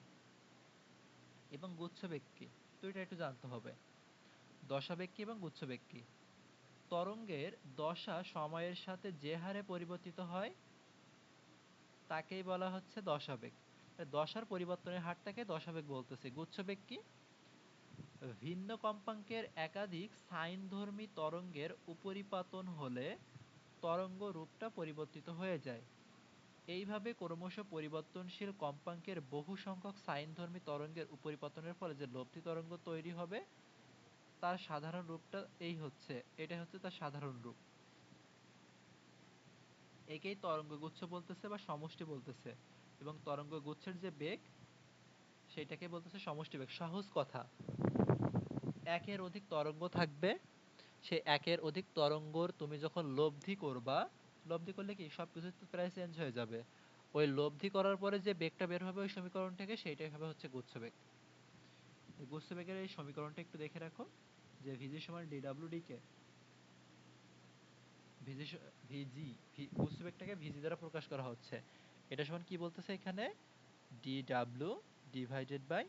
এবং গুচ্ছবেগ কি, দুইটা একটু জানতে হবে। দশাবেগ কি এবং গুচ্ছবেগ কি? তরঙ্গের দশা সময়ের সাথে যে হারে পরিবর্তিত হয় তাকেই বলা হচ্ছে দশাবেগ। দশার পরিবর্তনের হারটাকে দশাবেগ বলতেছে। গুচ্ছবেগ কি? ভিন্ন কম্পাঙ্কের একাধিক সাইনধর্মী তরঙ্গের উপরিপাতন হলে তরঙ্গ রূপটা পরিবর্তিত হয়ে যায়। এইভাবে ক্রমশ পরিবর্তনশীল কম্পাঙ্কের বহু সংখ্যক সাইনধর্মী তরঙ্গের উপরিপাতনের ফলে যে লব্ধি তরঙ্গ তৈরি হবে তার সাধারণ রূপটা এই হচ্ছে, এটা হচ্ছে তার সাধারণ রূপ। একেই তরঙ্গগুচ্ছ বলতেছে বা সমষ্টি বলতেছে, এবং তরঙ্গগুচ্ছের যে বেগ সেটাকে বলতেছে সমষ্টি বেগ। সহজ কথা, একের অধিক তরঙ্গ থাকবে, সে একের অধিক তরঙ্গর তুমি যখন লব্ধি করবা, লব্ধি করলে কি সবকিছু তো প্রায় চেঞ্জ হয়ে যাবে, ওই লব্ধি করার পরে যে বেগটা বের হবে ওই সমীকরণ থেকে, সেইটাই হবে হচ্ছে গুচ্ছবেগ। এই গুচ্ছবেগের এই সমীকরণটা একটু দেখে রাখো, যে ভিজি সমান ডিডাব্লিউ ডি কে। ভিজি ভিজি গুচ্ছবেগটাকে ভিজি দ্বারা প্রকাশ করা হচ্ছে, এটা সমান কি বলতেছে এখানে? DW divided by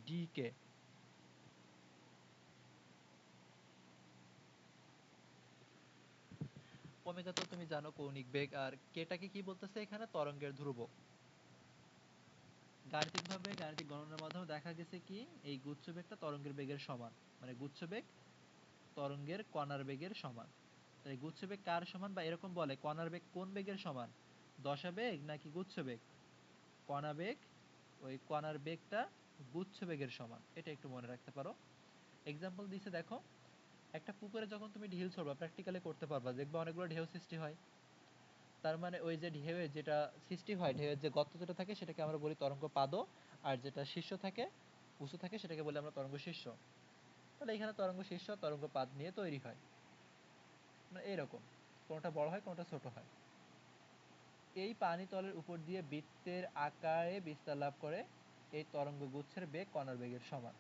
D K. Omega তো তুমি জানো কৌণিক বেগ, আর কেটাকে কি বলতেছে এখানে? তরঙ্গের ধ্রুবক। গাণিতিকভাবে গাণিতিক গণনার মাধ্যমে দেখা গেছে কি এই গুচ্ছবেগটা তরঙ্গের বেগের সমান, মানে গুচ্ছবেগ তরঙ্গের কণার বেগের সমান। তাই গুচ্ছবেগ কার সমান, বা এরকম বলে কণার বেগ কোন বেগের সমান, দশাবেগ নাকি গুচ্ছবেগ? কণা বেগ, ওই কণার বেগটা গুচ্ছবেগের সমান, এটা একটু মনে রাখতে পারো। এক্সাম্পল দিছে দেখো, একটা পুকুরে যখন তুমি ঢিল ছড়বা, প্র্যাকটিক্যালি করতে পারবা, দেখবা অনেকগুলো ঢেউ সৃষ্টি হয়। তার মানে ওই যে ঢেউয়ের যেটা সৃষ্টি হয়, ঢেউয়ের যে গর্ত যেটা থাকে সেটাকে আমরা বলি তরঙ্গ পাদ, আর যেটা শীর্ষ থাকে উঁচু থাকে সেটাকে বলি আমরা তরঙ্গ শীর্ষ। তাহলে এখানে তরঙ্গ শীর্ষ তরঙ্গ পাদ নিয়ে তৈরি হয়, মানে এইরকম, কোনটা বড় হয় কোনটা ছোট হয়। এই পানি তলের উপর দিয়ে বৃত্তের আকারে বিস্তার লাভ করে, এই তরঙ্গ গুচ্ছের বেগ কণার বেগের সমান।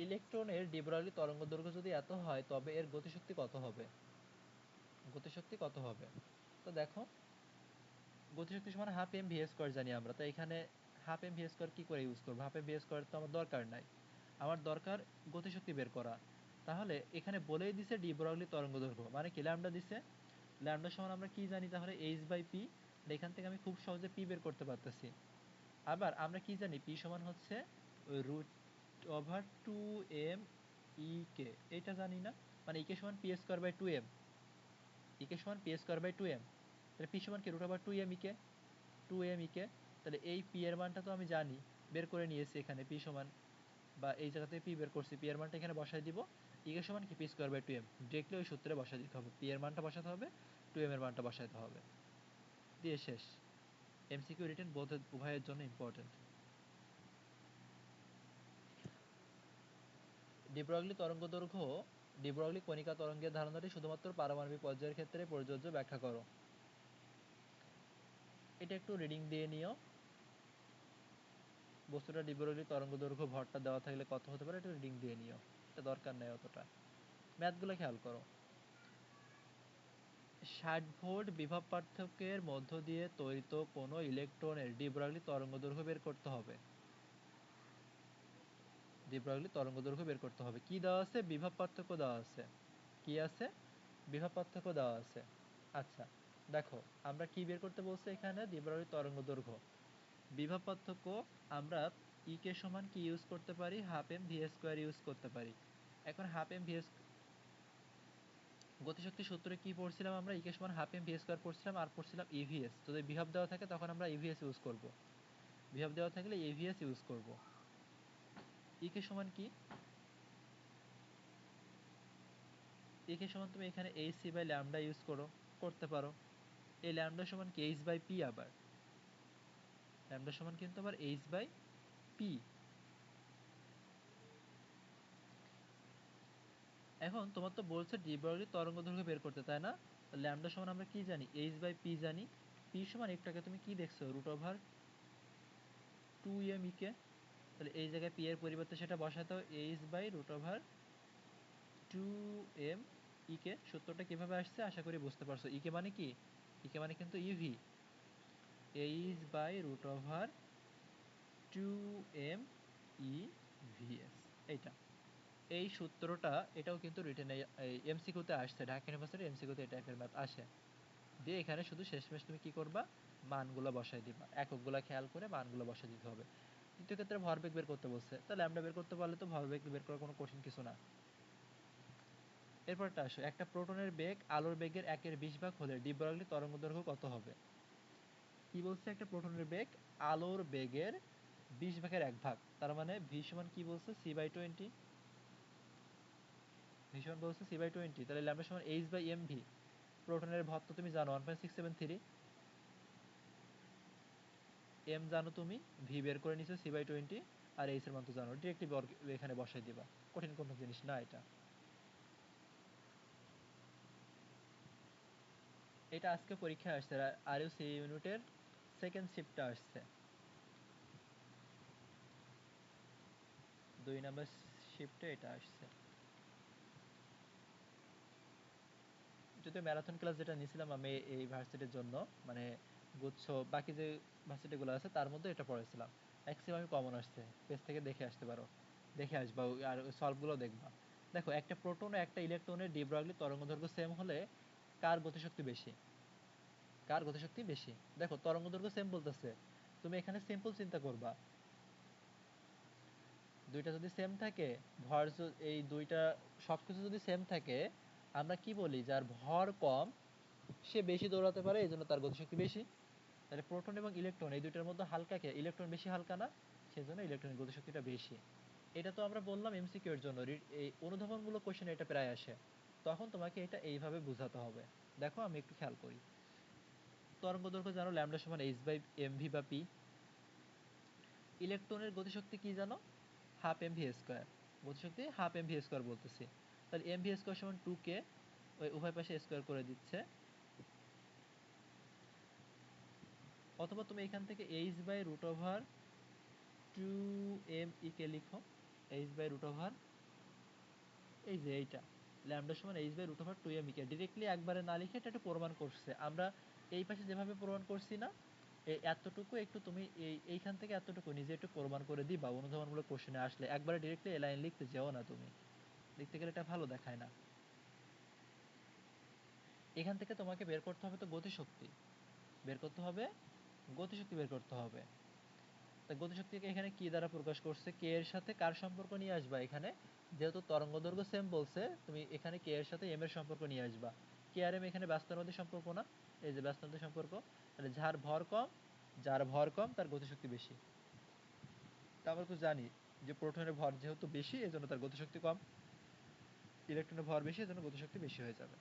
ইলেকট্রনের ডি ব্রগলি তরঙ্গ দৈর্ঘ্য যদি এত হয় তবে এর গতিশক্তি কত হবে? গতিশক্তি কত হবে? তো দেখো, গতিশক্তি সমান হাফ এম ভি স্কোয়ার জানি আমরা, তো এখানে হাফ এম ভি স্কোয়ার কি করে ইউজ করবো? হাফ এম ভি স্কোয়ার তো আমার দরকার নাই, আমার দরকার গতিশক্তি বের করা। তাহলে এখানে বলেই দিছে ডি ব্রগলি তরঙ্গ দৈর্ঘ্য, মানে কি ল্যামডা দিছে, ল্যামডা সমান আমরা কি জানি তাহলে এইচ বাই পি। এখান থেকে আমি খুব সহজে পি বের করতে পারতেছি। আবার আমরা কি জানি, পি সমান হচ্ছে ওই root over two M E K, এটা জানি না, মানে ই কে সমান P square by two M, E K সমান P square by two M. তাহলে পি সমান কি root over two M E K, two M E K. তাহলে এই পি এর মানটা তো আমি জানি, বের করে নিয়েছি এখানে পি সমান, বা এই জায়গাতে পি বের করছি, পি এর মানটা এখানে বসাই দিব। ই কে সমান কি P square by two M, directly ওই সূত্রে বসাই দিতে হবে, পি এর মানটা বসাতে হবে, টু এম এর মানটা বসাইতে হবে, দিয়ে শেষ। এমসিকিউ রিটেন বোথ, উভয়ের জন্য ইম্পর্টেন্ট। ডি ব্রগলি তরঙ্গ দৈর্ঘ্য, ডি ব্রগলি কণিকা তরঙ্গের ধারণাটি শুধুমাত্র পারমাণবিক পর্যায়ের ক্ষেত্রে প্রযোজ্য, ব্যাখ্যা করো। এটা একটু রিডিং দিয়ে নিও। বস্তুটা ডি ব্রগলি তরঙ্গ দৈর্ঘ্য ভরটা দেওয়া থাকলে কত হতে পারে, একটু রিডিং দিয়ে নিও, এটা দরকার নেই অতটা, ম্যাথগুলো খেয়াল করো। 60 ভোল্ট বিভব পার্থক্যের মধ্য দিয়ে তড়িত কোনো ইলেকট্রনের ডি ব্রগলি তরঙ্গদৈর্ঘ্য বের করতে হবে। ডি ব্রগলি তরঙ্গদৈর্ঘ্য বের করতে হবে। কি দেওয়া আছে? বিভব পার্থক্য দেওয়া আছে। কি আছে? বিভব পার্থক্য দেওয়া আছে। আচ্ছা দেখো, আমরা কি বের করতে বলছে এখানে? ডি ব্রগলি তরঙ্গদৈর্ঘ্য। বিভব পার্থক্য আমরা ই কে সমান কি ইউজ করতে পারি? Half M V square use করতে পারি। এখন হাফ এম ভি গতিশক্তি সূত্রে কি পড়ছিলাম আমরা? ই কে সমান হাফ এম ভি স্কোয়ার পড়ছিলাম, আর পড়ছিলাম ইভিএস। যদি বিভব দেওয়া থাকে তখন আমরা ইভিএস ইউজ করব। বিভব দেওয়া থাকলে ইভিএস ইউজ করব। ই কে সমান কি? ই কে সমান তুমি এখানে H C by lambda use করতে পারো। এই ল্যামডা সমান কি? H by P. আবার ল্যামডা সমান কিন্তু আবার এইচ বাই পি। এখন তোমার তো বলছে ডি ব্রগলি তরঙ্গদৈর্ঘ্য বের করতে, তাই না? ল্যামডা সমান আমরা কি জানি? এইচ বাই পি জানি। পি সমান একটাকে তুমি কি দেখছো? Root over 2m E K. তাহলে এই জায়গায় পি এর পরিবর্তে সেটা বসাতে হবে H by root over 2m E K. সূত্রটা কিভাবে আসছে আশা করি বুঝতে পারছো। ই কে মানে কি? ই কে মানে কিন্তু EV. H by root over 2m E VS. এইটা এই সূত্রটা এটাও কিন্তু রিটেন এমসিকিউতে আসছে। ঢাকা ইউনিভার্সিটির এমসিকিউতে এই টাইপের ম্যাথ আসে। দিয়ে এখানে শুধু শেষমেশ তুমি কি করবা? মানগুলো বসাই দিবা। এককগুলো খেয়াল করে মানগুলো বসাই দিতে হবে। দ্বিতীয় ক্ষেত্রে ভরবেগ বের করতে বলছে, তাহলে ল্যামডা বের করতে পারলে তো ভরবেগ বের করা কোনো কঠিন কিছু না। এরপরটা আসো, একটা প্রোটনের বেগ আলোর বেগের 1/20 ভাগ হলে ডি ব্রগলি তরঙ্গদৈর্ঘ্য কত হবে? কি বলছে? একটা প্রোটনের বেগ আলোর বেগের 20 ভাগের 1 ভাগ, তার মানে ভি সমান কি বলছে? C by 20। ভি সমান বলছে সি বাই 20, তাহলে ল্যামডা সমান এইচ বাই এম ভি। প্রোটনের ভর তো তুমি জানো 1.673। এম জানো তুমি, ভি বের করে নিছো সি বাই 20, আর এইচ এর মান তো জানো। ডিরেক্টলি এখানে বসাই দিবা, কঠিন কোনো জিনিস না এটা। এটা আজকে পরীক্ষায় আসছে, আর ইউ সি ইউনিটের সেকেন্ড শিফটটা আসছে, 2 নাম্বার শিফটে এটা আসছে। যদিও ম্যারাথন ক্লাস যেটা নিয়েছিলাম আমি এই ভার্সিটির জন্য, মানে গুচ্ছ বাকি যে ভার্সিটিগুলো আছে তার মধ্যে এটা পড়েছিলাম, ম্যাক্সিমামই কমন আসছে। পেজ থেকে দেখে আসতে পারো, দেখে আসবা আর সলভগুলো দেখবা। দেখো, একটা প্রোটন ও একটা ইলেকট্রনের ডি ব্রগলি তরঙ্গদৈর্ঘ্য সেম হলে কার গতিশক্তি বেশি? কার গতিশক্তি বেশি? দেখো তরঙ্গদৈর্ঘ্য সেম বলতেছে, তুমি এখানে সিম্পল চিন্তা করবা। দুইটা যদি সেম থাকে, ভর এই দুইটা সবকিছু যদি সেম থাকে, আমরা কি বলি? যার ভর কম সে বেশি দৌড়াতে পারে, এই জন্য তার গতিশক্তি বেশি। তাহলে প্রোটন এবং ইলেকট্রন এই দুইটার মধ্যে হালকা কে? ইলেকট্রন বেশি হালকা না? সেজন্য ইলেকট্রনের গতিশক্তিটা বেশি। এটা তো আমরা বললাম এমসিকিউ এর জন্য, এই অনুধাবনমূলক কোশ্চেন এটা প্রায় আসে, তখন তোমাকে এটা এইভাবে বোঝাতে হবে। দেখো আমি একটু খেয়াল করি। তরঙ্গদৈর্ঘ্য জানো ল্যামডা সমান এইচ বাই এমভি বা পি। ইলেকট্রনের গতিশক্তি কি জানো? Half M V square. গতিশক্তি হাফ এম ভি স্কোয়ার বলতেছি। তাহলে এম ভি স্কোয়ার সমান 2k, ওই উভয় পাশে স্কোয়ার করে দিচ্ছে। অথবা তুমি এখান থেকে H by root over 2m E K লিখো। এইচ বাই রুট ওভার, এই যে এইটা ল্যামডা সমান H by root over 2m E K. Directly একবারে না লিখে এটা একটু প্রমাণ করছে আমরা। এই পাশে যেভাবে প্রমাণ করছি না, এই এতটুকু একটু তুমি এইখান থেকে এতটুকু নিজে একটু প্রমাণ করে দিবা অনুধাবনমূলক কোশ্চেনে আসলে। একবারে ডিরেক্টলি এই লাইন লিখতে যেও না তুমি, লিখতে গেলে এটা ভালো দেখায় না। এখান থেকে তোমাকে বের করতে হবে তো গতিশক্তি, বের করতে হবে গতিশক্তি বের করতে হবে। তা গতিশক্তিকে এখানে কি দ্বারা প্রকাশ করছে? কে এর সাথে কার সম্পর্ক নিয়ে আসবা এখানে? যেহেতু তরঙ্গদৈর্ঘ্য সেম বলছে, তুমি এখানে কে এর সাথে এম এর সম্পর্ক নিয়ে আসবা। কে আর এম এখানে ব্যস্তানুপাতিক সম্পর্ক না? এই যে ব্যস্তানুপাতিক সম্পর্ক। তাহলে যার ভর কম, যার ভর কম তার গতিশক্তি বেশি। তা আমরা তো জানি যে প্রোটনের ভর যেহেতু বেশি এজন্য তার গতিশক্তি কম, ইলেকট্রনের ভর বেশি এজন্য গতিশক্তি বেশি হয়ে যাবে।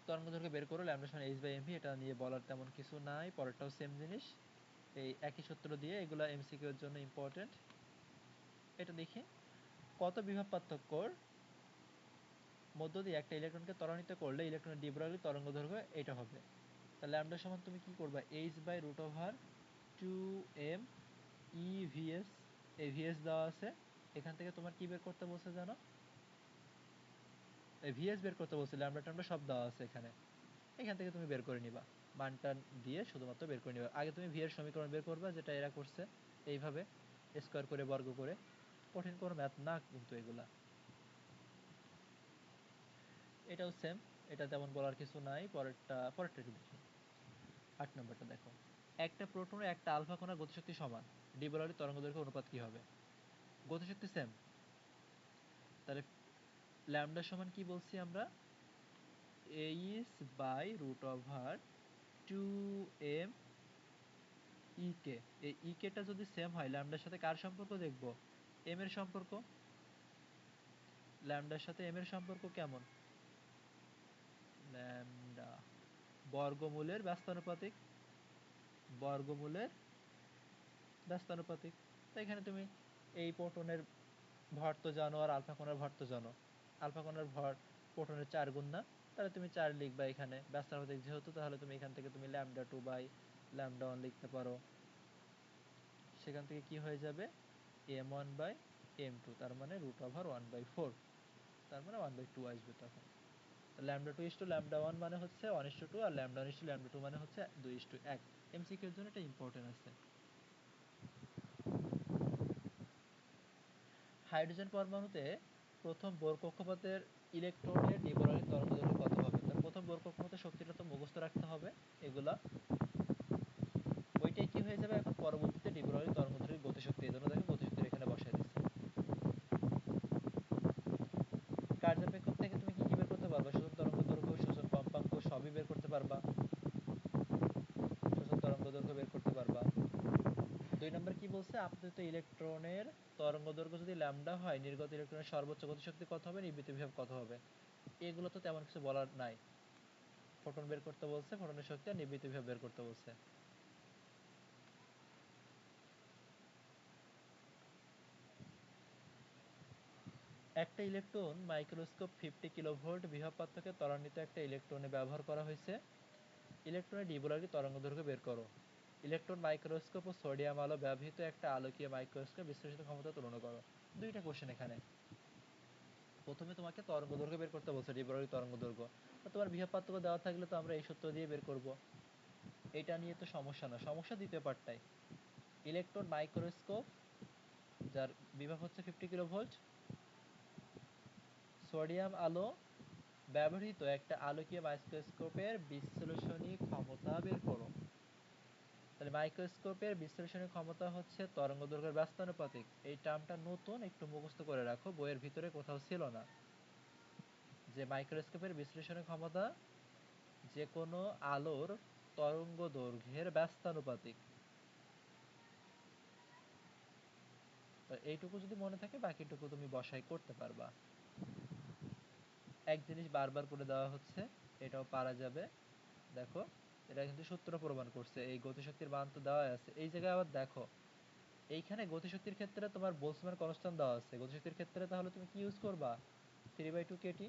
তরঙ্গদৈর্ঘ্য বের করো ল্যামডা সমান এইচ বাই এম ভি, এটা নিয়ে বলার তেমন কিছু নাই। পরেরটাও সেম জিনিস, এই একই সূত্র দিয়ে, এগুলা এমসিকিউ এর জন্য ইম্পর্টেন্ট। এটা দেখি, কত বিভব পার্থক্যর মধ্য দিয়ে একটা ইলেকট্রনকে ত্বরান্বিত করলে ইলেকট্রনের ডি ব্রগলি তরঙ্গদৈর্ঘ্য এটা হবে। তাহলে ল্যামডা সমান তুমি কি করবা? H by root over 2m E VS. এই ভিএস দেওয়া আছে, এখান থেকে তোমার কি বের করতে বলছে জানো? ভিএস বের করতে বলছি, ল্যামডা টামডা সব দেওয়া আছে এখানে, এখান থেকে তুমি বের করে নিবা, মানটা দিয়ে শুধুমাত্র বের করে নিবা। আগে তুমি ভি এর সমীকরণ বের করবা, যেটা এরা করছে এইভাবে স্কোয়ার করে বর্গ করে, কঠিন কোনো ম্যাথ না কিন্তু এগুলা। এটাও সেম, এটা তেমন বলার কিছু নাই। পরেরটা একটু দেখি। 8 নম্বরটা দেখো, একটা প্রোটন ও একটা আলফা কণার গতিশক্তি সমান, ডি বরাবর তরঙ্গদৈর্ঘ্য অনুপাত কি হবে? গতিশক্তি সেম, তাহলে ল্যামডা সমান কি বলছি আমরা, H by root over 2m EK. এই ইকেটা যদি সেম হয়, ল্যামডার সাথে কার সম্পর্ক দেখব, এম এর সম্পর্ক। ল্যামডার সাথে এম এর সম্পর্ক কেমন, ল্যামডা বর্গমূলের ব্যস্তানুপাতিক, বর্গমূলের ব্যস্তানুপাতিক। তো এখানে তুমি এই প্রোটনের ভর তো জানো, আর আলফা কণার ভর তো জানো। আলফা কণার ভর প্রোটনের 4 গুণ না, তাহলে তুমি 4 লিখবা এখানে ব্যস্তানুপাতিক যেহেতু, তাহলে তুমি এখান থেকে তুমি ল্যামডা 2 বাই ল্যামডা 1 লিখতে পারো। সেখান থেকে কি হয়ে যাবে, m1 বাই m2, তার মানে রুট ওভার 1/4, তার মানে 1/2 আসবে তখন। ল্যামডা 2 ইস টু ল্যামডা 1 মানে হচ্ছে 1:2, আর ল্যামডা 1 ইস টু ল্যামডা 2 মানে হচ্ছে 2:1। এমসিকিউ এর জন্য এটা ইম্পর্টেন্ট আছে। হাইড্রোজেন পরমাণুতে প্রথম বোর কক্ষপথের ইলেকট্রনের ডিবরলিন তরঙ্গদৈর্ঘ্য কত হবে? তার প্রথম বোর কক্ষপথের শক্তিটা তো মুখস্থ রাখতে হবে এগুলা, ওইটাই কি হয়ে যাবে এখন পরবর্তীতে ডিবরলিন তরঙ্গদৈর্ঘ্যের গতিশক্তি। এই জন্য দেখো গতিশক্তি এখানে বসাই দিচ্ছি। কার্যপেক্ষক থেকে তুমি কি কি বের করতে পারবা, শোষণ তরঙ্গদৈর্ঘ্য, শোষণ কম্পাঙ্ক সবই বের করতে পারবা। শোষণ তরঙ্গদৈর্ঘ্য বের করতে পারবা। 2 নম্বর কি বলছে, আপতিত ইলেকট্রনের তরঙ্গদৈর্ঘ্য যদি ল্যামডা হয়, নির্গত ইলেকট্রনের সর্বোচ্চ গতিশক্তি কত হবে, নির্বৃত্ত বিভব কত হবে। এগুলো তো তেমন কিছু বলার নাই, ফোটন বের করতে বলছে, ফোটনের শক্তি আর নির্বৃত্ত বিভব বের করতে বলছে। একটা ইলেকট্রন মাইক্রোস্কোপ 50 কিলোভোল্ট বিভব পার্থক্যে ত্বরান্বিত একটা ইলেকট্রনে ব্যবহার করা হয়েছে। ইলেকট্রনের ডিবোলারি তরঙ্গদৈর্ঘ্য বের করো। ইলেকট্রন মাইক্রোস্কোপ ও সোডিয়াম আলো ব্যবহৃত একটা আলোকীয় মাইক্রোস্কোপ বিশ্লেষিত ক্ষমতা তুলনা করো। দুইটা কোশ্চেন এখানে। প্রথমে তোমাকে তরঙ্গদৈর্ঘ্য বের করতে বলছে, ডিবোলারি তরঙ্গদৈর্ঘ্য। তো তোমার বিভব পার্থক্য দেওয়া থাকলে তো আমরা এই সূত্র দিয়ে বের করব, এটা নিয়ে তো সমস্যা না। সমস্যা দ্বিতীয় পার্টটাই, ইলেকট্রন মাইক্রোস্কোপ যার বিভব হচ্ছে 50 কিলোভোল্ট, সোডিয়াম আলো ব্যবহৃত একটা আলোকীয় মাইক্রোস্কোপের বিশ্লেষণী ক্ষমতা বের করো। তাহলে মাইক্রোস্কোপের বিশ্লেষণী ক্ষমতা হচ্ছে তরঙ্গদৈর্ঘ্যের ব্যস্তানুপাতিক। এই টার্মটা নতুন, একটু মুখস্থ করে রাখো, বইয়ের ভিতরে কোথাও ছিল না। যে মাইক্রোস্কোপের বিশ্লেষণী ক্ষমতা যে কোনো আলোর তরঙ্গদৈর্ঘ্যের ব্যস্তানুপাতিক। তো এইটুকু যদি মনে থাকে, বাকিটুকু তুমি বসাই করতে পারবা। এক জিনিস বারবার করে দেওয়া হচ্ছে, এটাও পারা যাবে। দেখো, এটা কিন্তু সূত্র প্রমাণ করছে, এই গতিশক্তির মান তো দেওয়া আছে। এই জায়গায় আবার দেখো, এইখানে গতিশক্তির ক্ষেত্রে তোমার বোলসম্যান কনস্ট্যান্ট দেওয়া আছে। গতিশক্তির ক্ষেত্রে তাহলে তুমি কি ইউজ করবা, 3/2 কেটি।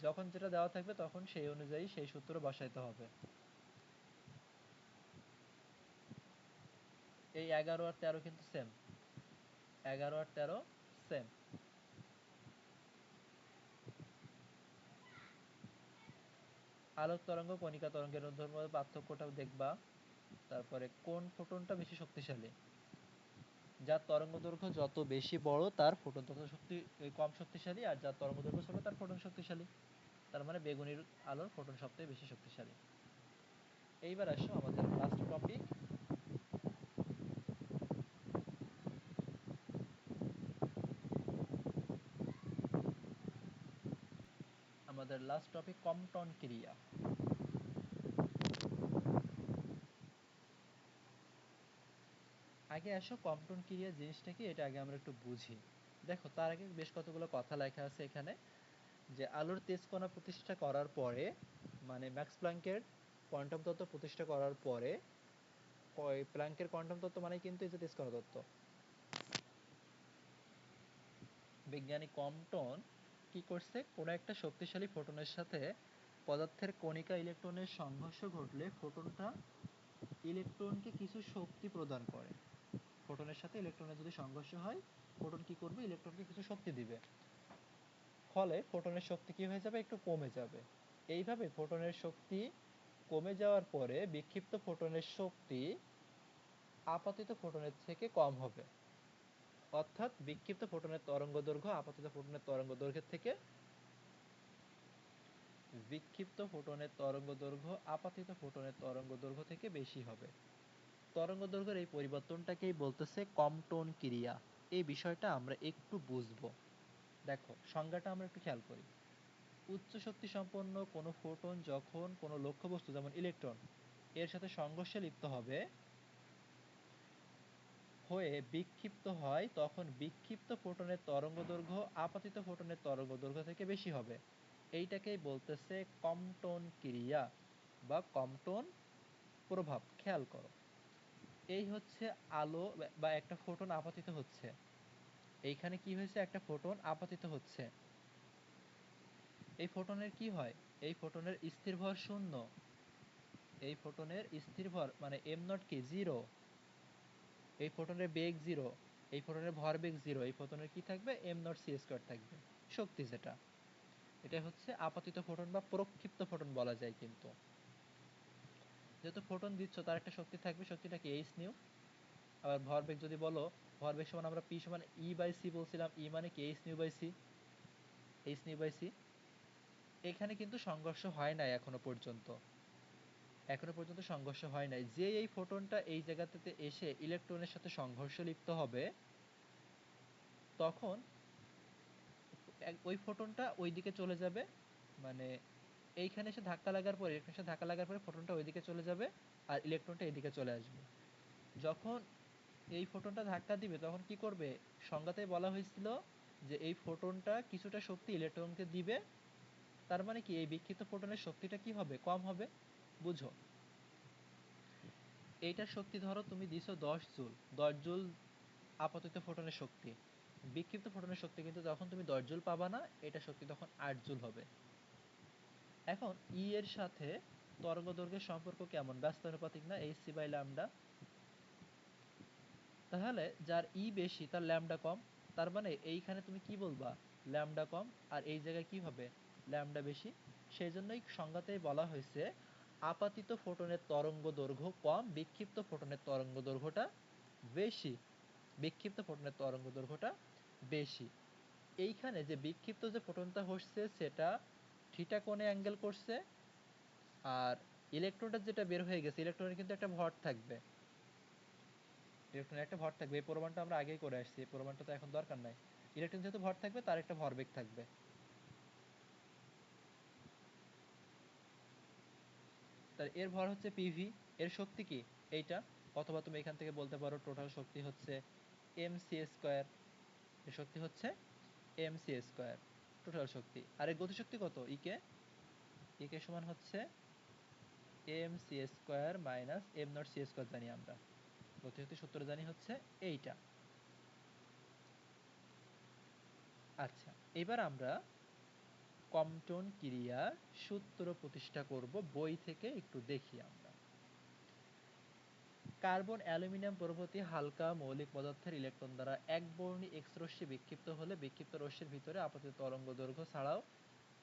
যখন যেটা দেওয়া থাকবে তখন সেই অনুযায়ী সেই সূত্র বসাইতে হবে। এই 11 আর 13 কিন্তু সেম, 11 আর 13 সেম। আলোক তরঙ্গ কণিকা তরঙ্গের মধ্যে পার্থক্যটাও দেখবা। তারপরে কোন ফোটনটা বেশি শক্তিশালী, যার তরঙ্গদৈর্ঘ্য যত বেশি বড় তার ফোটন তত কম শক্তিশালী, আর যার তরঙ্গদৈর্ঘ্য ছোট তার ফোটন শক্তিশালী। তার মানে বেগুনির আলোর ফোটন সবথেকে বেশি শক্তিশালী। এইবার আসো আমাদের লাস্ট টপিক, কম্পটন ক্রিয়া। আগে আসো কম্পটন ক্রিয়া জিনিসটা কি, এটা আগে আমরা একটু বুঝি। দেখো, তার আগে বেশ কতগুলো কথা লেখা আছে এখানে, যে আলোর তেজ কণা প্রতিষ্ঠা করার পরে, মানে ম্যাক্স প্ল্যাঙ্কের কোয়ান্টাম তত্ত্ব প্রতিষ্ঠা করার পরে, প্ল্যাঙ্কের কোয়ান্টাম তত্ত্ব মানে কিন্তু এই যে তেজ কণা তত্ত্ব, বিজ্ঞানী কম্পটন কি করছে, কোনো একটা শক্তিশালী ফোটনের সাথে পদার্থের কণিকা ইলেকট্রনের সংঘর্ষ ঘটলে ফোটনটা ইলেকট্রনকে কিছু শক্তি প্রদান করে। ফোটনের সাথে ইলেকট্রনের যদি সংঘর্ষ হয়, ফোটন কি করবে, ইলেকট্রনকে কিছু শক্তি দিবে। ফলে ফোটনের শক্তি কি হয়ে যাবে, একটু কমে যাবে। এইভাবে ফোটনের শক্তি কমে যাওয়ার পরে বিক্ষিপ্ত ফোটনের শক্তি আপতিত ফোটনের থেকে কম হবে। অর্থাৎ বিক্ষিপ্ত ফোটনের তরঙ্গদৈর্ঘ্য আপতিত ফোটনের তরঙ্গদৈর্ঘ্যের থেকে বিক্ষিপ্ত ফোটনের তরঙ্গদৈর্ঘ্য আপাতিত ফোটনের তরঙ্গদৈর্ঘ্য থেকে বেশি হবে। তরঙ্গদৈর্ঘ্যের এই পরিবর্তনটাকেই বলতেছে কম্পন ক্রিয়া। এই বিষয়টা আমরা একটু বুঝবো। দেখো সংজ্ঞাটা আমরা একটু খেয়াল করি। উচ্চ শক্তি সম্পন্ন কোনো ফোটন যখন কোনো লক্ষ্যবস্তু যেমন ইলেকট্রন এর সাথে সংঘর্ষে লিপ্ত হয়ে বিক্ষিপ্ত হয়, তখন বিক্ষিপ্ত ফোটনের তরঙ্গদৈর্ঘ্য আপতিত ফোটনের তরঙ্গদৈর্ঘ্য থেকে বেশি হবে। এইটাকেই বলতেছে কম্পন ক্রিয়া বা কম্পন প্রভাব। খেয়াল করো, এই হচ্ছে আলো বা একটা ফোটন আপতিত হচ্ছে। এইখানে কি হয়েছে, একটা ফোটন আপতিত হচ্ছে। এই ফোটনের কি হয়, এই ফোটনের স্থির ভর শূন্য। এই ফোটনের স্থির ভর মানে এম নট কি, জিরো। এই ফোটনের বেগ জিরো, এই ফোটনের ভরবেগ জিরো। এই ফোটনের কি থাকবে, এম নট সি স্কয়ার থাকবে, শক্তি যেটা। এটা হচ্ছে আপতিত ফোটন বা প্রক্ষিপ্ত ফোটন বলা যায়। কিন্তু যেহেতু ফোটন দিচ্ছ তার একটা শক্তি থাকবে, শক্তিটা কি, এইচ নিউ। আবার ভরবেগ যদি বলো, ভরবেগ সমান আমরা পি সমান ই বাই সি বলছিলাম। ই মানে কি, H nu by C, H nu by C. এখানে কিন্তু সংঘর্ষ হয় নাই এখনো পর্যন্ত, এখনো পর্যন্ত সংঘর্ষ হয় নাই। যে এই ফোটনটা এই জায়গাতে এসে ইলেকট্রনের সাথে সংঘর্ষ লিপ্ত হবে, তখন ওই ফোটনটা ওই দিকে চলে যাবে। মানে এইখানে এসে ধাক্কা লাগার পরে, ইলেকট্রনের সাথে ধাক্কা লাগার পরে ফোটনটা ওই দিকে চলে যাবে আর ইলেকট্রনটা এদিকে চলে আসবে। যখন এই ফোটনটা ধাক্কা দিবে তখন কি করবে, সংজ্ঞাতে বলা হয়েছিল যে এই ফোটনটা কিছুটা শক্তি ইলেকট্রনকে দিবে। তার মানে কি, এই বিক্ষিপ্ত ফোটনের শক্তিটা কি হবে, কম হবে। বুঝো, এইটার শক্তি ধরো তুমি দিছো 10 জুল, 10 জুল আপতিত ফোটনের শক্তি। বিক্ষিপ্ত ফোটনের শক্তি কিন্তু যখন তুমি 10 জুল পাবা না, এটা শক্তি তখন 8 জুল হবে। এখন ই এর সাথে তরঙ্গদৈর্ঘ্যের সম্পর্ক কেমন, ব্যস্তানুপাতিক না, এইচ সি বাই ল্যামডা। তাহলে যার ই বেশি তার ল্যামডা কম। তার মানে এইখানে তুমি কি বলবা, ল্যামডা কম, আর এই জায়গায় কি হবে, ল্যামডা বেশি। সেই জন্যই সংজ্ঞাতেই বলা হয়েছে আপাতিত ফোটনের তরঙ্গদৈর্ঘ্য কম, বিক্ষিপ্ত ফোটনের তরঙ্গদৈর্ঘ্যটা বেশি। বিক্ষিপ্ত ফোটনের তরঙ্গদৈর্ঘ্যটা বেশি। এইখানে যে বিক্ষিপ্ত যে ফোটনটা হচ্ছে সেটা থিটা কোণে অ্যাঙ্গেল করছে, আর ইলেকট্রনটা যেটা বের হয়ে গেছে, ইলেকট্রনের কিন্তু একটা ভর থাকবে, ইলেকট্রনের একটা ভর থাকবে। এই প্রমাণটা আমরা আগেই করে আসছি, এই প্রমাণটা তো এখন দরকার নাই। ইলেকট্রন যেহেতু ভর থাকবে তার একটা ভরবেগ থাকবে। তার এর ভর হচ্ছে পিভি, এর শক্তি কি এইটা। অথবা তুমি এখান থেকে বলতে পারো টোটাল শক্তি হচ্ছে এম সি স্কয়ার। এর শক্তি হচ্ছে এম সি স্কয়ার, টোটাল শক্তি। আর এর গতিশক্তি কত, ইকে, ইকে সমান হচ্ছে M C square minus M naught C square জানি আমরা। গতিশক্তি সূত্র জানি হচ্ছে এইটা। আচ্ছা, এবার আমরা কম্পটন ক্রিয়ার সূত্র প্রতিষ্ঠা করব, বই থেকে একটু দেখি আমরা। কার্বন, অ্যালুমিনিয়াম প্রভৃতি হালকা মৌলিক পদার্থের ইলেকট্রন দ্বারা একবর্ণী এক্স রশ্মি বিক্ষিপ্ত হলে বিক্ষিপ্ত রশ্মির ভিতরে আপতিত তরঙ্গদৈর্ঘ্য ছাড়াও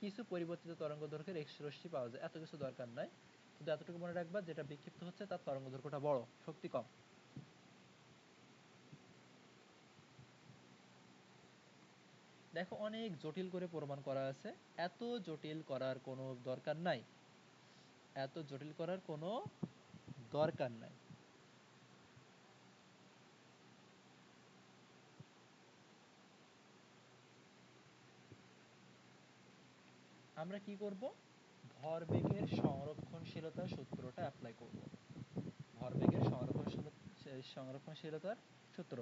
কিছু পরিবর্তিত তরঙ্গদৈর্ঘ্যের এক্স রশ্মি পাওয়া যায়। এত কিছু দরকার নাই, শুধু এতটুকু মনে রাখবা যেটা বিক্ষিপ্ত হচ্ছে তার তরঙ্গদৈর্ঘ্যটা বড়, শক্তি কম। দেখো অনেক জটিল করে প্রমাণ করা আছে, এত জটিল করার কোনো দরকার নাই, এত জটিল করার কোনো দরকার নাই। আমরা কি করব, ভরবেগের সংরক্ষণশীলতার সূত্রটা অ্যাপ্লাই করব। ভরবেগের সংরক্ষণশীলতার সূত্র,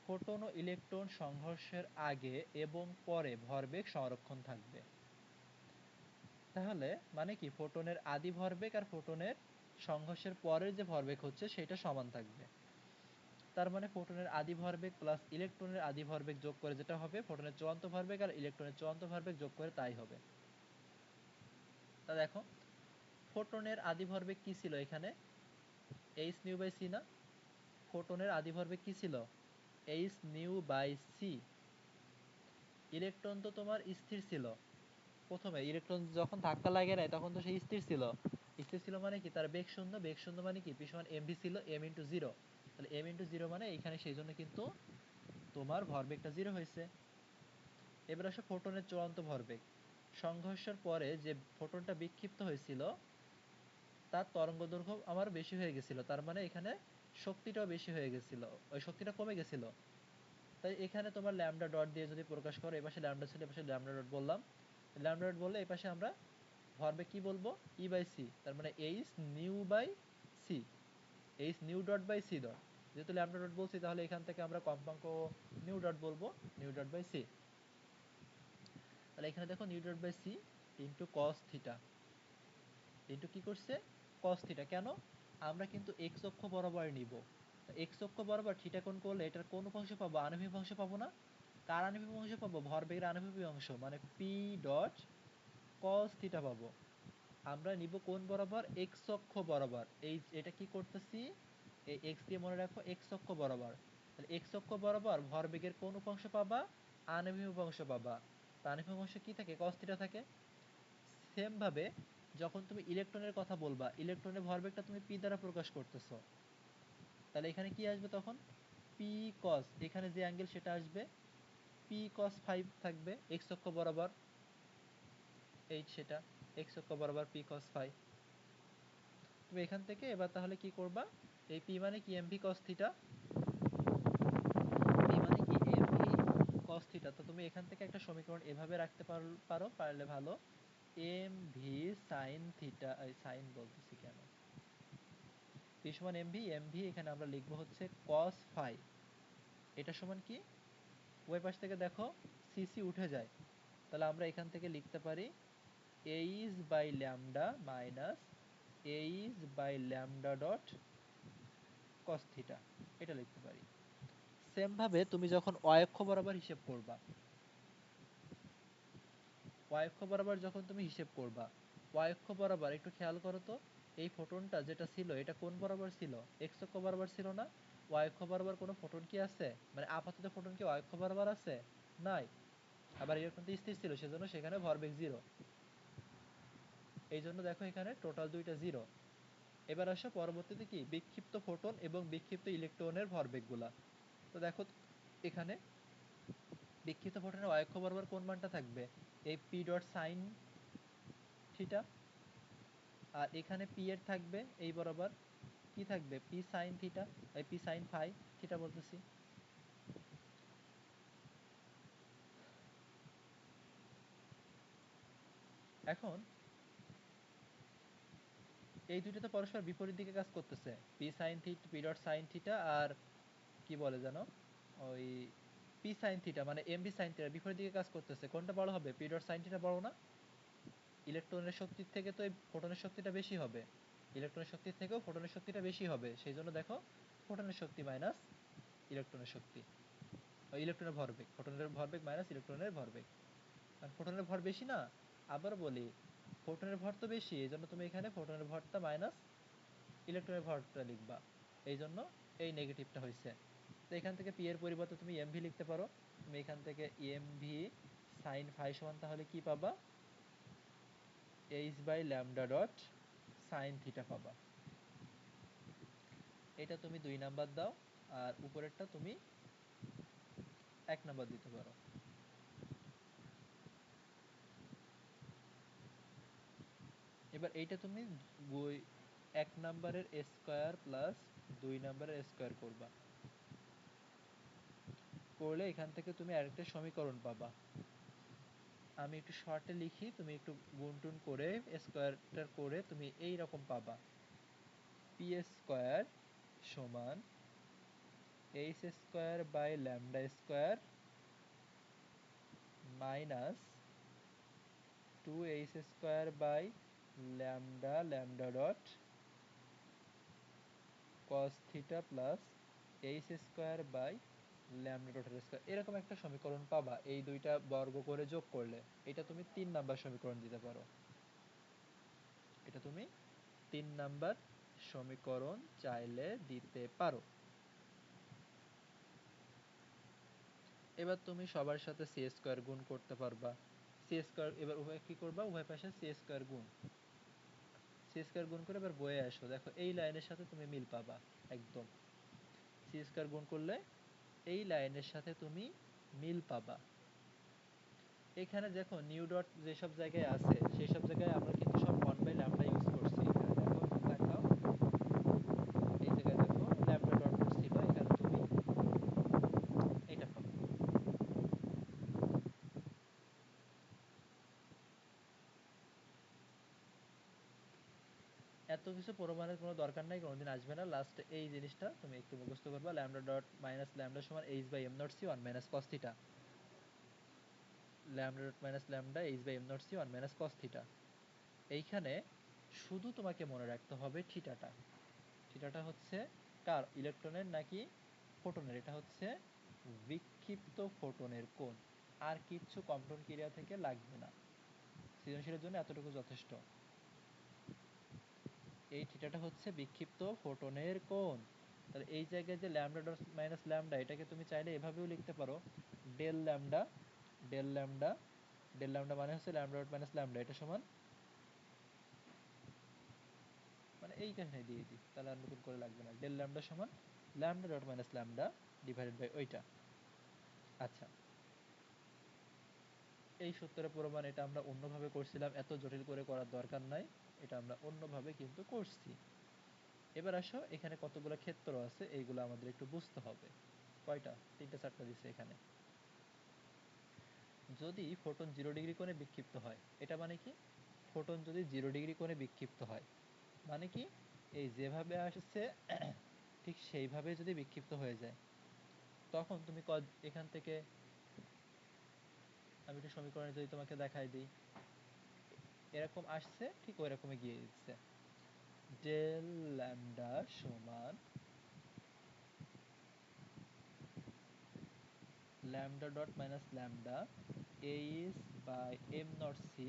ফোটন ও ইলেকট্রন সংঘর্ষের আগে এবং পরে ভরবেগ সংরক্ষণ থাকবে। তাহলে মানে কি, ফোটনের আদি ভরবেগ আর ফোটনের সংঘর্ষের পরের যে ভরবেগ হচ্ছে সেটা সমান থাকবে। তার মানে ফোটনের আদি ভরবেগ প্লাস ইলেকট্রনের আদি ভরবেগ যোগ করে যেটা হবে, ফোটনের চূড়ান্ত ভরবেগ আর ইলেকট্রনের চূড়ান্ত ভরবেগ যোগ করে তাই হবে। তা দেখো, ফোটনের আদি ভরবেগ কি ছিল এখানে, এইচ নিউ বাই সি না। ফোটনের আদি ভরবেগ কি ছিল, H nu by C. Electron তো তোমার স্থির ছিল, প্রথমে ইলেকট্রন যখন ধাক্কা লাগে নাই তখন তো সে স্থির ছিল। স্থির ছিল মানে কি, তার বেগ শূন্য, বেগ শূন্য মানে কি p সমান mv ছিল, m ইন্টু জিরো। তাহলে m ইন্টু জিরো মানে এইখানে সেই জন্য কিন্তু তোমার ভরবেগটা জিরো হয়েছে। এবার আসো ফোটনের চূড়ান্ত ভরবেগ। সংঘর্ষের পরে যে ফোটনটা বিক্ষিপ্ত হয়েছিল তার তরঙ্গদৈর্ঘ্য আমার বেশি হয়ে গেছিল, তার মানে এখানে শক্তিটাও বেশি হয়ে গেছিল, ওই শক্তিটা কমে গেছিল। তাই এখানে তোমার ল্যামডা ডট দিয়ে যদি প্রকাশ করো, এপাশে ল্যামডা ছিল, এপাশে ল্যামডা ডট বললাম। ল্যামডা ডট বললে এপাশে আমরা ভরবেগ কি বলবো, ই বাই সি, তার মানে H nu by C, H nu dot by C dot. যেহেতু ল্যামডা ডট বলছি তাহলে এখান থেকে আমরা কম্পাঙ্ক নিউ ডট বলবো, নিউ ডট বাই সি। তাহলে এখানে দেখো nu dot by C into cos theta, into কি করছে কস থিটা। কেন, আমরা কিন্তু এক্স অক্ষ বরাবর নিব, এক্স অক্ষ বরাবর থিটা কোণ করলে এটার কোন অংশ পাবো, আনুভূমিক অংশ পাবো না। কার আনুভূমিক অংশ পাবো, ভরবেগের আনুভূমিক অংশ, মানে পি ডট কস থিটা পাবো। আমরা নিব কোন বরাবর, এক্স অক্ষ বরাবর। এই এটা কি করতেছি, এই এক্স দিয়ে মনে রাখো এক্স অক্ষ বরাবর। তাহলে এক্স অক্ষ বরাবর ভরবেগের কোন উপাংশ পাবা, আনুভূমিক উপাংশ পাবা। আনুভূমিক অংশ কি থাকে, কস থিটা থাকে। সেম ভাবে যখন তুমি ইলেকট্রনের কথা বলবা, ইলেকট্রনের ভরবেগটা তুমি পি দ্বারা প্রকাশ করতেছো, তাহলে এখানে কি আসবে তখন, পি কস, এখানে যে অ্যাঙ্গেল সেটা আসবে পি কস ফাইভ থাকবে এক্স অক্ষ বরাবর, এই সেটা এক্স অক্ষ বরাবর পি কস ফাইভ। তুমি এখান থেকে এবার তাহলে কি করবা, এই পি মানে কি এমভি কস থিটা, পি মানে কি এমভি কস থিটা। তো তুমি এখান থেকে একটা সমীকরণ এভাবে রাখতে পারো, পারলে ভালো। M V sine theta, sine বলতেছি কেন, পি সমান এমভি, এমভি এখানে আমরা লিখবো হচ্ছে কস ফাই। এটা সমান কি, ওই পাশ থেকে দেখো সিসি উঠে যায়, তাহলে আমরা এখান থেকে লিখতে পারি H by lambda minus H by lambda dot cos theta, এটা লিখতে পারি। সেম ভাবে তুমি যখন অক্ষ বরাবর হিসেব করবা, অক্ষ বরাবর যখন তুমি হিসেব করবা, অক্ষ বরাবর একটু খেয়াল করো তো, এই ফোটনটা যেটা ছিল এটা কোন বরাবর ছিল, এক্স অক্ষ বরাবর ছিল না। অক্ষ বরাবর কোনো ফোটন কি আছে, মানে আপাতত ফোটন কি অক্ষ বরাবর আছে, নাই। আবার ইলেকট্রন তো স্থির ছিল, সেজন্য সেখানে ভরবেগ জিরো। এই জন্য দেখো এখানে টোটাল দুইটা জিরো। এবার আসো পরবর্তীতে কি, বিক্ষিপ্ত ফোটন এবং বিক্ষিপ্ত ইলেকট্রনের ভরবেগগুলা। তো দেখো এখানে বিক্ষিপ্ত ফোটনের অক্ষ বরাবর কোন মানটা থাকবে, এই পি ডট সাইন থিটা। আর এখানে পি এর থাকবে এই বরাবর কি থাকবে, পি সাইন থিটা, এই পি সাইন ফাই থিটা বলতেছি। এখন এই দুইটা তো পরস্পর বিপরীত দিকে কাজ করতেছে, P sine theta, P dot sine theta আর কি বলে জানো, ওই পি সাইন থিটা মানে এম বি সাইন থিটা বিপরীত দিকে কাজ করতেছে। কোনটা বড় হবে, পি ডট সাইন থিটা বড় না, ইলেকট্রনের শক্তির থেকে তো এই ফোটনের শক্তিটা বেশি হবে, ইলেকট্রনের শক্তির থেকেও ফোটনের শক্তিটা বেশি হবে। সেই জন্য দেখো ফোটনের শক্তি মাইনাস ইলেকট্রনের শক্তি, ইলেকট্রনের ভরবেগ, ফোটনের ভরবেগ মাইনাস ইলেকট্রনের ভরবেগ, কারণ ফোটনের ভর বেশি না। আবার বলি ফোটনের ভর তো বেশি, এই জন্য তুমি এখানে ফোটনের ভরটা মাইনাস ইলেকট্রনের ভরটা লিখবা, এই জন্য এই নেগেটিভটা হয়েছে। তো এখান থেকে পি এর পরিবর্তে তুমি এমভি লিখতে পারো। তুমি এখান থেকে এমভি সাইন ফাই সমান তাহলে কি পাবা, H by lambda dot sine theta পাবা। এটা তুমি 2 নাম্বার দাও, আর উপরেরটা তুমি 1 নাম্বার দিতে পারো। এবার এইটা তুমি 1 নাম্বারের স্কয়ার প্লাস 2 নাম্বারের স্কয়ার করবা, করলে এখান থেকে তুমি আরেকটা সমীকরণ পাবা। আমি একটু শর্টে লিখি, তুমি একটু গুণটুন করে স্কয়ারটা করে তুমি এই রকম পাবা, পি স্কয়ার সমান H square by lambda square minus 2h square by lambda lambda dot cos theta plus h square by lambda ডটের স্কয়ার, এরকম একটা সমীকরণ পাবা এই দুইটা বর্গ করে যোগ করলে। এটা তুমি 3 নাম্বার সমীকরণ দিতে পারো, এটা তুমি 3 নাম্বার সমীকরণ চাইলে দিতে পারো। এবার তুমি সবার সাথে সি স্কোয়ার গুণ করতে পারবা। সি স্কোয়ার এবার উভয় কি করবা, উভয় পাশে সি স্কোয়ার গুণ, সি স্কোয়ার গুণ করে এবার বয়ে আসো, দেখো এই লাইনের সাথে তুমি মিল পাবা একদম। সি স্কোয়ার গুণ করলে এই লাইনের সাথে তুমি মিল পাবা। এখানে দেখো নিউ ডট যেসব জায়গায় আছে সেই সব জায়গায় আমরা কিন্তু সব 1/λ ইউজ করছি। এখানে দেখো, এখানে দেখাও, এই জায়গায় দেখো ল্যামডা ডট ছিল, এখানে তুমি এটা পাবে। এত কিছু প্রমাণের কোনো দরকার নাই, কোনোদিন আসবে না। লাস্টে এই জিনিসটা তুমি একটু মুখস্থ করবা, ল্যামডা ডট মাইনাস ল্যামডা সমান H by M naught C one minus cos theta. Lambda dot minus lambda H by M naught C one minus cos theta. এইখানে শুধু তোমাকে মনে রাখতে হবে থিটাটা। থিটাটা হচ্ছে কার, ইলেকট্রনের নাকি ফোটনের? এটা হচ্ছে বিক্ষিপ্ত ফোটনের কোণ। আর কিচ্ছু কম্পন ক্রিয়া থেকে লাগবে না, সৃজনশীলের জন্য এতটুকু যথেষ্ট। এই থিটাটা হচ্ছে বিক্ষিপ্ত ফোটনের কোণ। তাহলে এই জায়গায় যে ল্যামডা ডট মাইনাস ল্যামডা, এটাকে তুমি চাইলে এভাবেও লিখতে পারো, del lambda, del lambda, del lambda মানে হচ্ছে ল্যামডা ডট মাইনাস ল্যামডা, এটা সমান, মানে এইখানে দিয়ে দিই তাহলে আর নতুন করে লাগবে না, ডেল ল্যামডা সমান lambda dot minus lambda divided by ওইটা। আচ্ছা, এই সূত্রের প্রমাণ এটা আমরা অন্যভাবে করছিলাম, এত জটিল করে করার দরকার নাই, এটা আমরা অন্যভাবে কিন্তু করছি। এবার আসো, এখানে কতগুলো ক্ষেত্র আছে এইগুলো আমাদের একটু বুঝতে হবে। কয়টা, তিনটা চারটা দিচ্ছে এখানে। যদি ফোটন 0 ডিগ্রি কোণে বিক্ষিপ্ত হয়, এটা মানে কি, ফোটন যদি 0 ডিগ্রি কোণে বিক্ষিপ্ত হয় মানে কি, এই যেভাবে আসছে ঠিক সেইভাবে যদি বিক্ষিপ্ত হয়ে যায়, তখন তুমি এখান থেকে, আমি একটু সমীকরণে যদি তোমাকে দেখাই দিই, এরকম আসছে ঠিক ওই রকমই গিয়ে দিচ্ছে, ডেল ল্যামডা সমান lambda dot minus lambda H by M naught C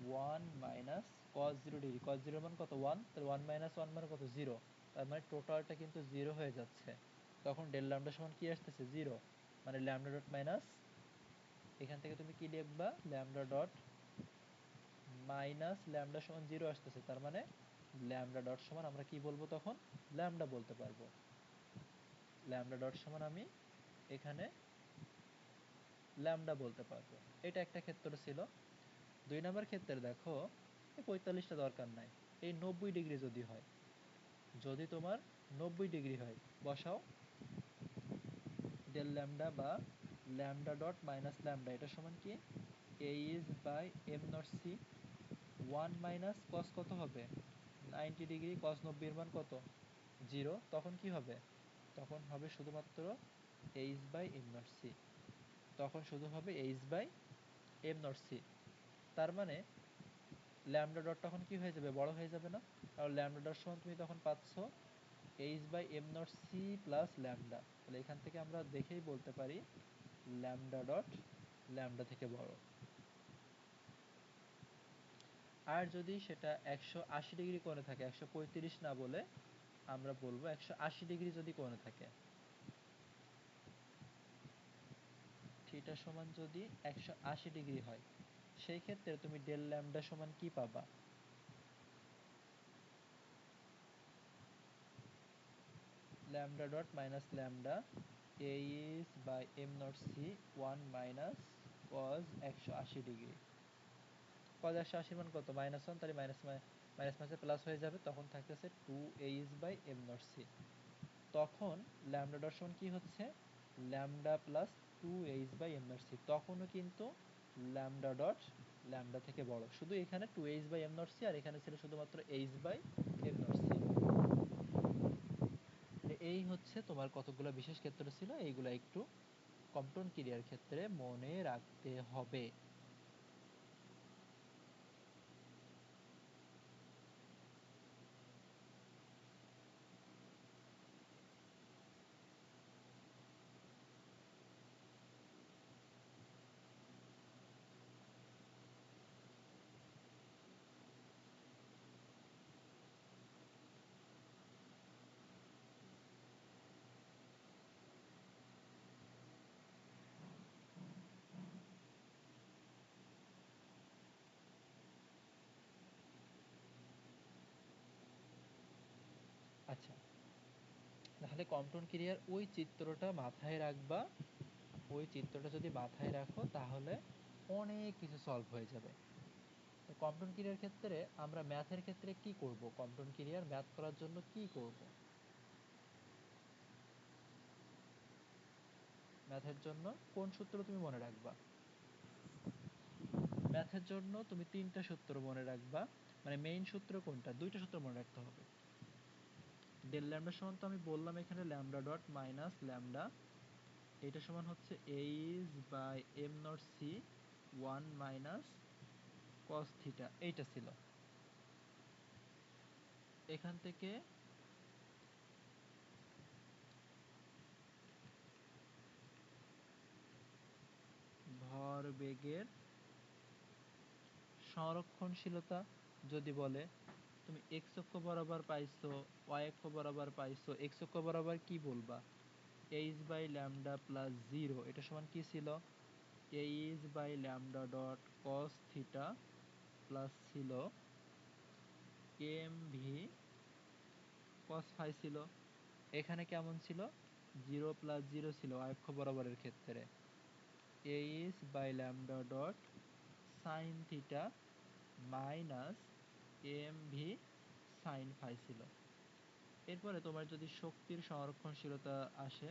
one minus cos 0 degree, cos জিরোর মান কত, ওয়ান, তাহলে ওয়ান মাইনাস ওয়ান মানে কত, জিরো, তার মানে টোটালটা কিন্তু জিরো হয়ে যাচ্ছে। তখন ডেল ল্যামডা সমান কি আসতেছে, জিরো, মানে ল্যামডা ডট মাইনাস, এখান থেকে তুমি কি লিখবা, ল্যামডা ডট মাইনাস ল্যামডা সমান জিরো আসতেছে, তার মানে ল্যামডা ডট সমান আমরা কি বলবো তখন, ল্যামডা বলতে পারবো। ল্যামডা ডট সমান আমি এখানে ল্যামডা বলতে পারবো। এটা একটা ক্ষেত্র ছিল। 2 নম্বর ক্ষেত্রে দেখো, এই 45টা দরকার নাই, এই 90 ডিগ্রি যদি হয়, যদি তোমার 90 ডিগ্রি হয়, বসাও ডেল ল্যামডা বা ল্যামডা ডট মাইনাস ল্যামডা, এটা সমান কি, H by M naught C one minus cos কত হবে, 90 ডিগ্রি, কস 90 এর মান কত, জিরো, তখন কি হবে, তখন হবে শুধুমাত্র H by M naught C, তখন শুধু হবে H by M naught C. তার মানে ল্যামডা ডট তখন কি হয়ে যাবে, বড় হয়ে যাবে না, কারণ ল্যামডা ডট সমান তুমি তখন পাচ্ছ H by M naught C plus lambda, তাহলে এখান থেকে আমরা দেখেই বলতে পারি ল্যামডা ডট ল্যামডা থেকে বড়। আর যদি সেটা 180 ডিগ্রি কোণে থাকে, 135 না বলে আমরা বলবো 180 ডিগ্রি যদি কোণে থাকে, থিটা সমান যদি 180 ডিগ্রি হয়, সেই ক্ষেত্রে তুমি ডেল ল্যামডা সমান কি পাবা, lambda dot minus lambda H by M naught C one minus cos 180 degree, cos 180 মান কত, -1, তাহলে মাইনাস মাইনাস মাইনাসে প্লাস হয়ে যাবে, তখন থাকতেছে 2h by M naught C. তখন ল্যামডা ডট সমান কি হচ্ছে, lambda plus 2h by M naught C, তখনও কিন্তু ল্যামডা ডট ল্যামডা থেকে বড়, শুধু এখানে 2h by M naught C আর এখানে ছিল শুধুমাত্র h by M naught C. এই হচ্ছে তোমার কতগুলো বিশেষ ক্ষেত্র ছিল, এইগুলা একটু কম্পন ক্রিয়ার ক্ষেত্রে মনে রাখতে হবে। আচ্ছা, তাহলে কম্পন ক্রিয়ার ওই চিত্রটা মাথায় রাখবা। ওই চিত্রটা যদি মাথায় রাখো তাহলে অনেক কিছু সলভ হয়ে যাবে। তো কম্পন ক্রিয়ার ক্ষেত্রে আমরা ম্যাথের ক্ষেত্রে কি করব, কম্পন ক্রিয়ার ম্যাথ করার জন্য কি করব? ম্যাথের জন্য কোন সূত্র তুমি মনে রাখবা? ম্যাথের জন্য তুমি তিনটা সূত্র মনে রাখবা। মানে মেইন সূত্র কোনটা? দুইটা সূত্র মনে রাখতে হবে। ডেল ল্যামডা সমান তো আমি বললাম এখানে ল্যামডা ডট মাইনাস ল্যামডা, এটা সমান হচ্ছে H by M naught C 1 minus cos theta, এইটা ছিল। এখান থেকে ভরবেগের সংরক্ষণশীলতা যদি বলে, তুমি এক্স অক্ষ বরাবর পাইছো, ওয়াই অক্ষ বরাবর পাইছো, এক্স অক্ষ বরাবর কি বলবা? H by lambda plus zero, এটা সমান কি ছিল? H by lambda dot cos theta plus ছিল এম ভি কস ফাই ছিল। এখানে কেমন ছিল? জিরো প্লাস জিরো ছিল অক্ষ বরাবরের ক্ষেত্রে। H by lambda dot sine theta minus M V sine phi ছিল। এরপরে তোমার যদি শক্তির সংরক্ষণশীলতা আসে,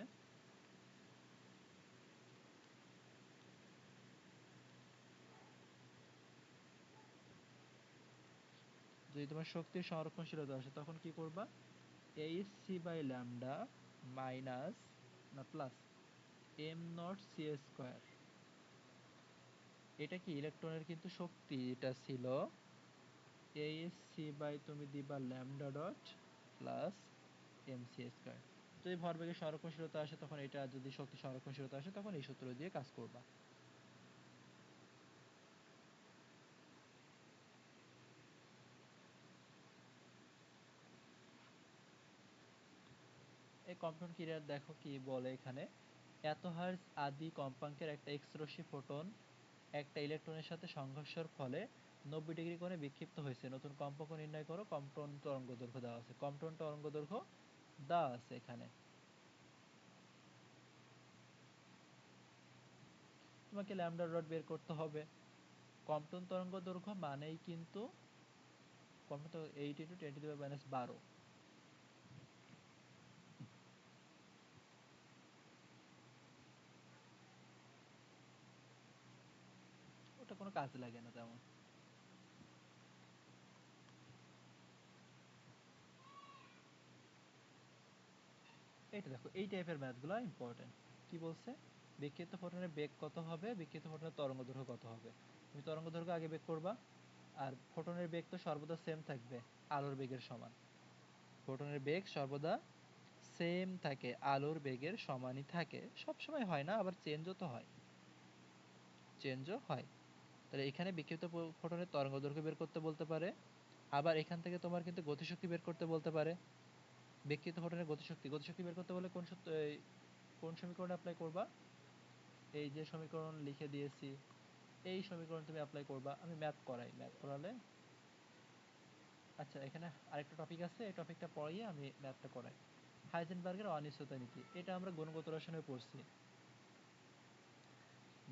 যদি তোমার শক্তির সংরক্ষণশীলতা আসে তখন কি করবা? H C by lambda minus না plus M naught C square, এটা কি ইলেকট্রনের কিন্তু শক্তি, এটা ছিল এইচ সি বাই তুমি দিবা lambda dot plus M C square. যদি ভরবেগের সংরক্ষণশীলতা আসে তখন এটা, যদি শক্তি সংরক্ষণশীলতা আসে তখন এই সূত্র দিয়ে কাজ করবা। এই কম্পন ক্রিয়ার দেখো কি বলে এখানে, এত হার্জ আদি কম্পাঙ্কের একটা এক্স রশ্মি ফোটন একটা ইলেকট্রনের সাথে সংঘর্ষের ফলে 90 ডিগ্রি কোণে বিক্ষিপ্ত হয়েছে, নতুন কম্পাঙ্ক নির্ণয় করো। কম্পন তরঙ্গ দৈর্ঘ্য দেওয়া আছে, কম্পন তরঙ্গ দৈর্ঘ্য দেওয়া আছে এখানে। তোমাকে ল্যামডা ডট বের করতে হবে। কম্পন তরঙ্গ দৈর্ঘ্য মানেই কিন্তু কম্পন তো 8 × 10⁻⁻12, ওটা কোনো কাজে লাগে না তেমন। এইটা দেখো, এই টাইপের ম্যাথগুলো ইম্পর্টেন্ট। কি বলছে? বিক্ষিপ্ত ফোটনের বেগ কত হবে, বিক্ষিপ্ত ফোটনের তরঙ্গ দৈর্ঘ্য কত হবে। তুমি তরঙ্গ দৈর্ঘ্য আগে বের করবা। আর ফোটনের বেগ তো সর্বদা সেম থাকবে, আলোর বেগের সমান। ফোটনের বেগ সর্বদা সেম থাকে, আলোর বেগের সমানই থাকে। সব সময় হয় না, আবার চেঞ্জও তো হয়, চেঞ্জও হয়। তাহলে এখানে বিক্ষিপ্ত ফোটনের তরঙ্গ দৈর্ঘ্য বের করতে বলতে পারে। আবার এখান থেকে তোমার কিন্তু গতিশক্তি বের করতে বলতে পারে। বিক্ষিপ্ত ফোটনের গতিশক্তি, গতিশক্তি বের করতে বলে কোন সূত্র, কোন সমীকরণ অ্যাপ্লাই করবা? এই যে সমীকরণ লিখে দিয়েছি, এই সমীকরণ তুমি অ্যাপ্লাই করবা। আমি ম্যাথ করাই, ম্যাথ করালে। আচ্ছা, এখানে আরেকটা টপিক আছে, এই টপিকটা পড়িয়ে আমি ম্যাথটা করাই। হাইজেনবার্গের অনিশ্চয়তা নীতি, এটা আমরা গুণগত রসায়নে পড়ছি,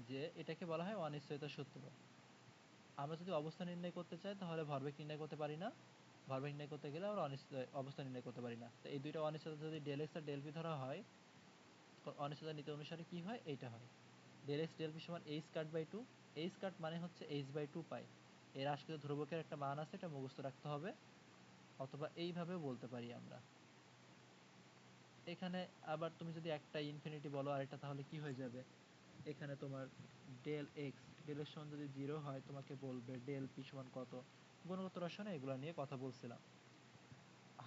যে এটাকে বলা হয় অনিশ্চয়তা সূত্র। আমরা যদি অবস্থা নির্ণয় করতে চাই তাহলে ভরবেগ নির্ণয় করতে পারি না, ভরবেগ নির্ণয় করতে গেলে আমরা অবস্থা নির্ণয় করতে পারি না। তো এই দুইটা অনিশ্চয়তা যদি ডেল এক্স আর ডেল পি ধরা হয়, অনিশ্চয়তা নীতি অনুসারে কি হয়? এইটা হয় ডেল এক্স ডেল পি সমান H cut by two. H cut মানে হচ্ছে এইচ বাই টু পাই। এর আজকে ধ্রুবকের একটা মান আছে, এটা মুখস্থ রাখতে হবে। অথবা এইভাবেও বলতে পারি আমরা। এখানে আবার তুমি যদি একটা ইনফিনিটি বলো আরেকটা, তাহলে কি হয়ে যাবে? এখানে তোমার ডেল এক্স, ডেল এর সমান যদি জিরো হয় তোমাকে বলবে ডেল পি সমান কত। গুণগত রসায়নে এগুলো নিয়ে কথা বলছিলাম।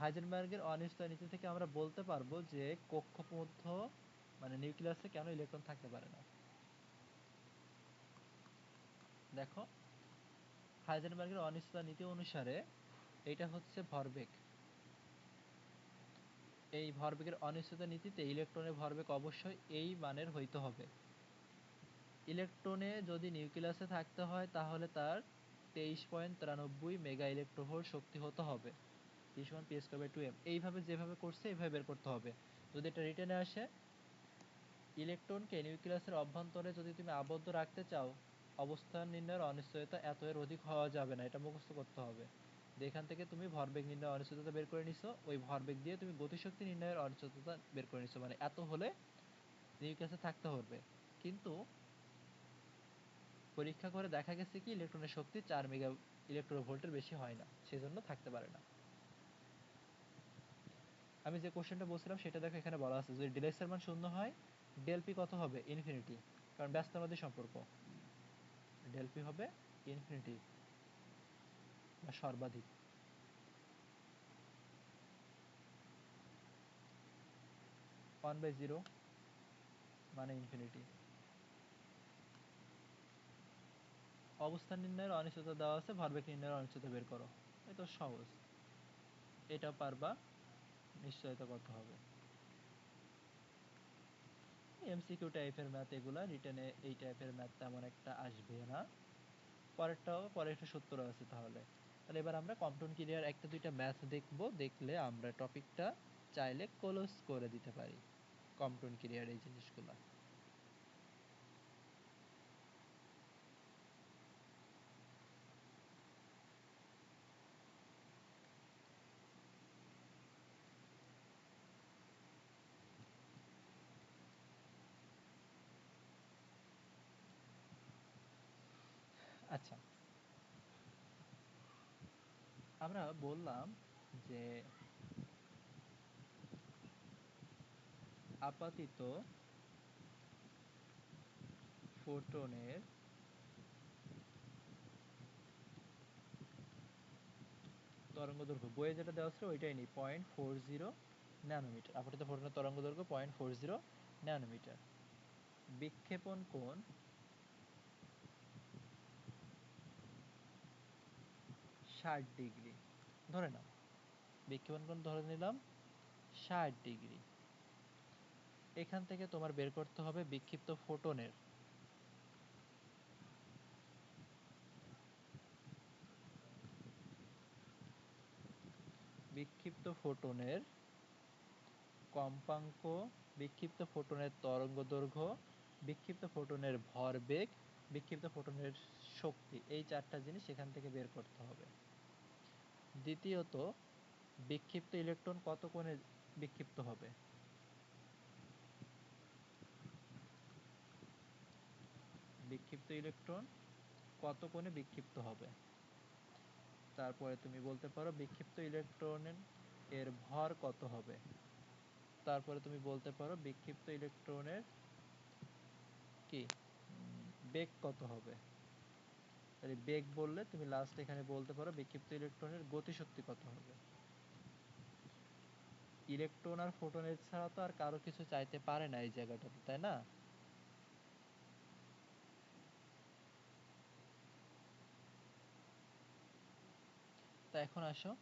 হাইজেনবার্গের অনিশ্চয়তা নীতি থেকে আমরা বলতে পারবো যে কক্ষপথ মানে নিউক্লিয়াসে কেন ইলেকট্রন থাকতে পারে না। দেখো, হাইজেনবার্গের অনিশ্চয়তা নীতি অনুসারে এটা হচ্ছে ভরবেগ। এই ভরবেগের অনিশ্চয়তা নীতিতে ইলেকট্রনের ভরবেগ অবশ্যই এই মানের হইতে হবে। ইলেকট্রনে যদি নিউক্লিয়াসে থাকতে হয় তাহলে তার 23.93 মেগা ইলেকট্রোভোল্ট শক্তি হতে হবে। E সমান p স্কয়ার বাই 2m। এইভাবে যেভাবে করছে এইভাবে বের করতে হবে। যদি এটা রিটেনে আসে, ইলেকট্রনকে নিউক্লিয়াসের অভ্যন্তরে যদি তুমি আবদ্ধ রাখতে চাও, অবস্থান নির্ণয়ের অনিশ্চয়তা এত এর অধিক হওয়া যাবে না, এটা মুখস্থ করতে হবে। এখান থেকে তুমি ভরবেগ নির্ণয়ের অনিশ্চয়তা বের করে নিছো, ওই ভরবেগ দিয়ে তুমি গতিশক্তি নির্ণয়ের অনিশ্চয়তা বের করে নিছো, মানে এত হলে নিউক্লিয়াসে থাকতে হবে। কিন্তু পরীক্ষা করে দেখা গেছে কি ইলেকট্রনের শক্তি 4 মেগা ইলেকট্রন ভোল্টের বেশি হয় না, সেজন্য থাকতে পারে না। আমি যে কোশ্চেনটা বলছিলাম সেটা দেখো এখানে বলা আছে, যদি ডেল এক্স এর মান শূন্য হয়, ডেল পি কত হবে? ইনফিনিটি, কারণ ব্যস্ততাবাদী সম্পর্ক। ডেল পি হবে ইনফিনিটি বা সর্বাধিক। ওয়ান বাই জিরো মানে ইনফিনিটি। অবস্থান নির্ণয়ের অনিশ্চয়তা দেওয়া আছে, ভরবেগ নির্ণয়ের অনিশ্চয়তা বের করো। এই তো সহজ, এটা পারবা। নিশ্চয়তা কত হবে? এমসিকিউ টাইপের ম্যাথ এগুলা, রিটেনে এই টাইপের ম্যাথ তেমন একটা আসবে না। পরেরটাও পরে একটা সূত্র আছে। তাহলে তাহলে এবার আমরা কম্পাউন্ড ক্রিয়ার একটা দুইটা ম্যাথ দেখব, দেখলে আমরা টপিকটা চাইলে ক্লোজ করে দিতে পারি। কম্পাউন্ড ক্রিয়ার এই জিনিসগুলো। আচ্ছা, আমরা বললাম যে আপাতিত ফোটনের তরঙ্গদৈর্ঘ্য, বইয়ে যেটা দেওয়া ছিল ওইটাই নেই, 0.40 ন্যানোমিটার। আপাতত ফোটনের তরঙ্গদৈর্ঘ্য 0.40 ন্যানোমিটার। বিক্ষেপণ কোণ 60 ডিগ্রি ধরে নাও। বিক্ষেপণ কোণ ধরে নিলাম 60 ডিগ্রি। এখান থেকে তোমার বের করতে হবে বিক্ষিপ্ত ফোটনের কম্পাঙ্ক, বিক্ষিপ্ত ফোটনের তরঙ্গদৈর্ঘ্য, বিক্ষিপ্ত ফোটনের ভরবেগ, বিক্ষিপ্ত ফোটনের শক্তি। এই চারটা জিনিস এখান থেকে বের করতে হবে। দ্বিতীয়ত, বিক্ষিপ্ত ইলেকট্রন কত কোণে বিক্ষিপ্ত হবে? বিক্ষিপ্ত ইলেকট্রন কত কোণে বিক্ষিপ্ত হবে? তারপরে তুমি বলতে পারো বিক্ষিপ্ত ইলেকট্রনের এর ভর কত হবে? তারপরে তুমি বলতে পারো বিক্ষিপ্ত ইলেকট্রনের কি বেগ কত হবে? তাহলে বেগ বললে তুমি লাস্ট এখানে বলতে পারো বিক্ষিপ্ত ইলেকট্রনের গতিশক্তি কত হবে। ইলেকট্রন আর ফোটনের ছাড়া তো আর কারো কিছু চাইতে পারে না এই জায়গাটাতে, তাই না? তা এখন আসো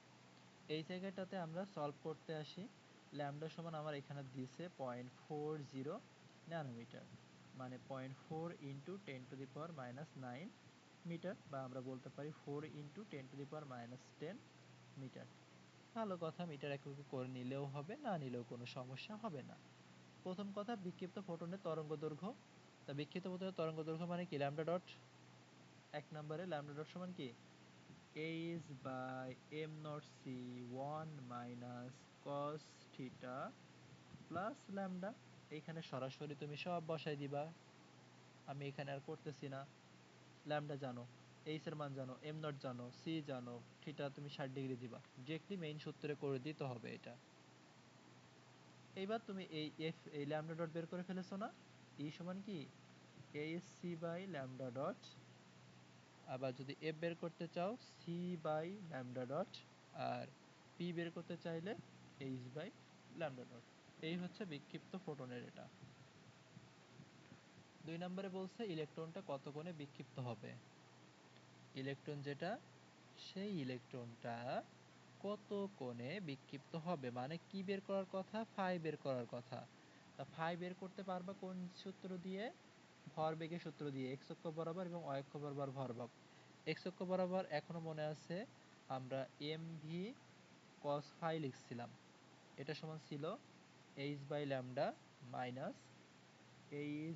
এই জায়গাটাতে আমরা সলভ করতে আসি। ল্যামডা সমান আমার এখানে দিছে 0.40 ন্যানোমিটার, মানে 0.4 × 10⁻⁹ মিটার, বা আমরা বলতে পারি 4 × 10⁻⁻10 মিটার। ভালো কথা, মিটার এককে করে নিলেও হবে, না নিলেও কোনো সমস্যা হবে না। প্রথম কথা, বিক্ষিপ্ত ফোটনের তরঙ্গ দৈর্ঘ্য। তা বিক্ষিপ্ত ফোটনের তরঙ্গ দৈর্ঘ্য মানে কি? ল্যামডা ডট, এক নম্বরে ল্যামডা ডট সমান কি? h/m0c1 - cos theta plus lambda. এইখানে সরাসরি তুমি সব বসাই দিবা, আমি এখানে আর করতেছি না। ল্যামডা জানো, এইচ এর মান জানো, এম নট জানো, সি জানো, থিটা তুমি 60 ডিগ্রি দিবা। ডিরেক্টলি মেইন সূত্রে করে দিতে হবে এটা। এইবার তুমি এই ল্যামডা ডট বের করে ফেলেছো না? ই সমান কি? hc/λ dot. আবার যদি এফ বের করতে চাও c/λ ডট, আর পি বের করতে চাইলে h/λ ডট। এই হচ্ছে বিক্ষিপ্ত ফোটনের এটা। 2 নম্বরে বলছে ইলেকট্রনটা কত কোণে বিক্ষিপ্ত হবে। ইলেকট্রন যেটা, সেই ইলেকট্রনটা কত কোণে বিক্ষিপ্ত হবে, মানে কি বের করার কথা? ফাই বের করার কথা। তা ফাই বের করতে পারবা কোন সূত্র দিয়ে? ভরবেগের সূত্র দিয়ে, এক্স অক্ষ বরাবর এবং ওয়াই অক্ষ বরাবর ভরবেগ। এক্স অক্ষ বরাবর এখনো মনে আছে, আমরা এম ভি cos phi লিখছিলাম, এটা সমান ছিল h by lambda minus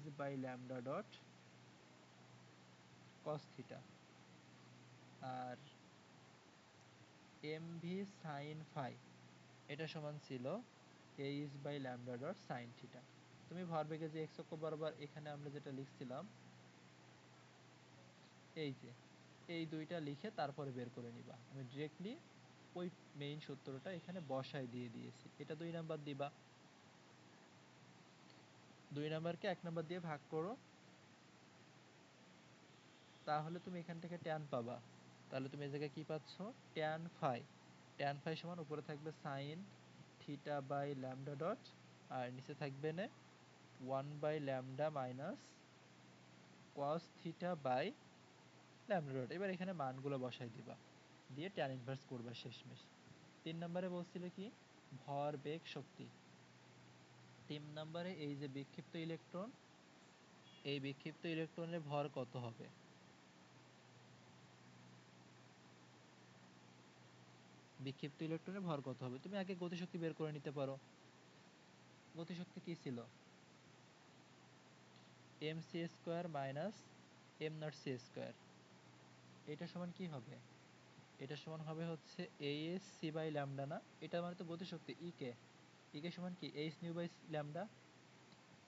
h by lambda dot cos theta, আর mv sin phi এটা সমান ছিল h by lambda dot sin theta. তুমি ভরবেগে যে x অক্ষ বরাবর এখানে আমরা যেটা লিখছিলাম, এই যে এই দুইটা লিখে তারপরে বের করে নিবা। আমি ডিরেক্টলি ওই মেইন সূত্রটা এখানে বসায় দিয়ে দিয়েছি। এটা 2 নাম্বার দিবা, 2 নাম্বারকে 1 নাম্বার দিয়ে ভাগ করো, তাহলে তুমি এখান থেকে ট্যান পাবা। তাহলে তুমি এই জায়গায় কি পাচ্ছ, ট্যান ফাই। ট্যান ফাই সমান উপরে থাকবে sine theta by lambda dot, আর নিচে থাকবে না 1 by lambda minus cos theta by lambda dot. এবার এখানে মানগুলো বসাই দিবা, দিয়ে ট্যান ইনভার্স করবা শেষমেশ। 3 নম্বরে বলছিল কি, ভর বেগ শক্তি। 3 নম্বরে এই যে বিক্ষিপ্ত ইলেকট্রন, এই বিক্ষিপ্ত ইলেকট্রনের ভর কত হবে। বিক্ষিপ্ত ইলেকট্রনের ভর কত হবে, তুমি আগে গতিশক্তি বের করে নিতে পারো। গতিশক্তি কি ছিল, mc square minus m not c square. এটা সমান কি হবে, এটা সমান হবে হচ্ছে as c বাই ল্যামডা না, এটা মানে তো গতিশক্তি ই কে, ই কে সমান কি h নিউ বাই ল্যামডা।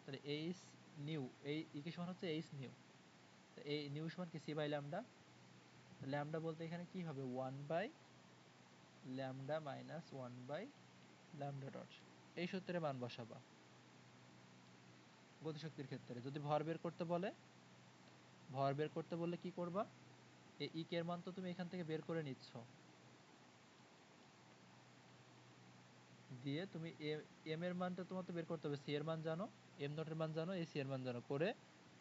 তাহলে h নিউ, এই ই কে সমান হচ্ছে h নিউ, এই নিউ সমান কি c বাই ল্যামডা। ল্যামডা বলতে এখানে কি হবে 1 by lambda minus 1 by lambda dot. এই সূত্রে মান বসাবা গতিশক্তির ক্ষেত্রে। যদি ভর বের করতে বলে, ভর বের করতে বললে কি করবা, এই ই কে এর মান তো তুমি এখান থেকে বের করে নিচ্ছ, দিয়ে তুমি এম এর মানটা তোমার তো বের করতে হবে, সি এর মান জানো, এম নট এর মান জানো, এই সি এর মান জানো, করে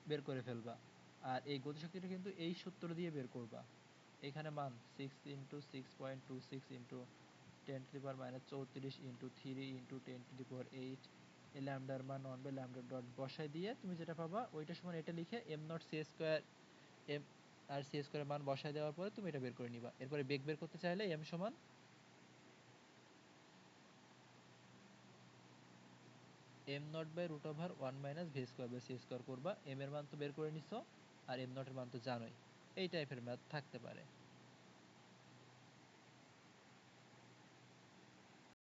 বের করে ফেলবা। আর এই গতিশক্তিটা কিন্তু এই সূত্র দিয়ে বের করবা। এখানে মান 6 ইন্টু 6.26 ইন্টু 10⁻³ ইন্টু 3 ইন্টু 10⁸, এই ল্যামডার মান 1 বাই ল্যামডা ডট বসায় দিয়ে তুমি যেটা পাবা ওইটা সমান এটা লিখে M naught C square, M আর সি স্কোয়ারের মান বসায় দেওয়ার পরে তুমি এটা বের করে নিবা। এরপরে বেগ বের করতে চাইলে এম সমান M naught by root over 1 minus V square by C square করবা। এম এর মান তো বের করে নিছো, আর এম নট এর মান তো জানোই। এই টাইপের ম্যাথ থাকতে পারে।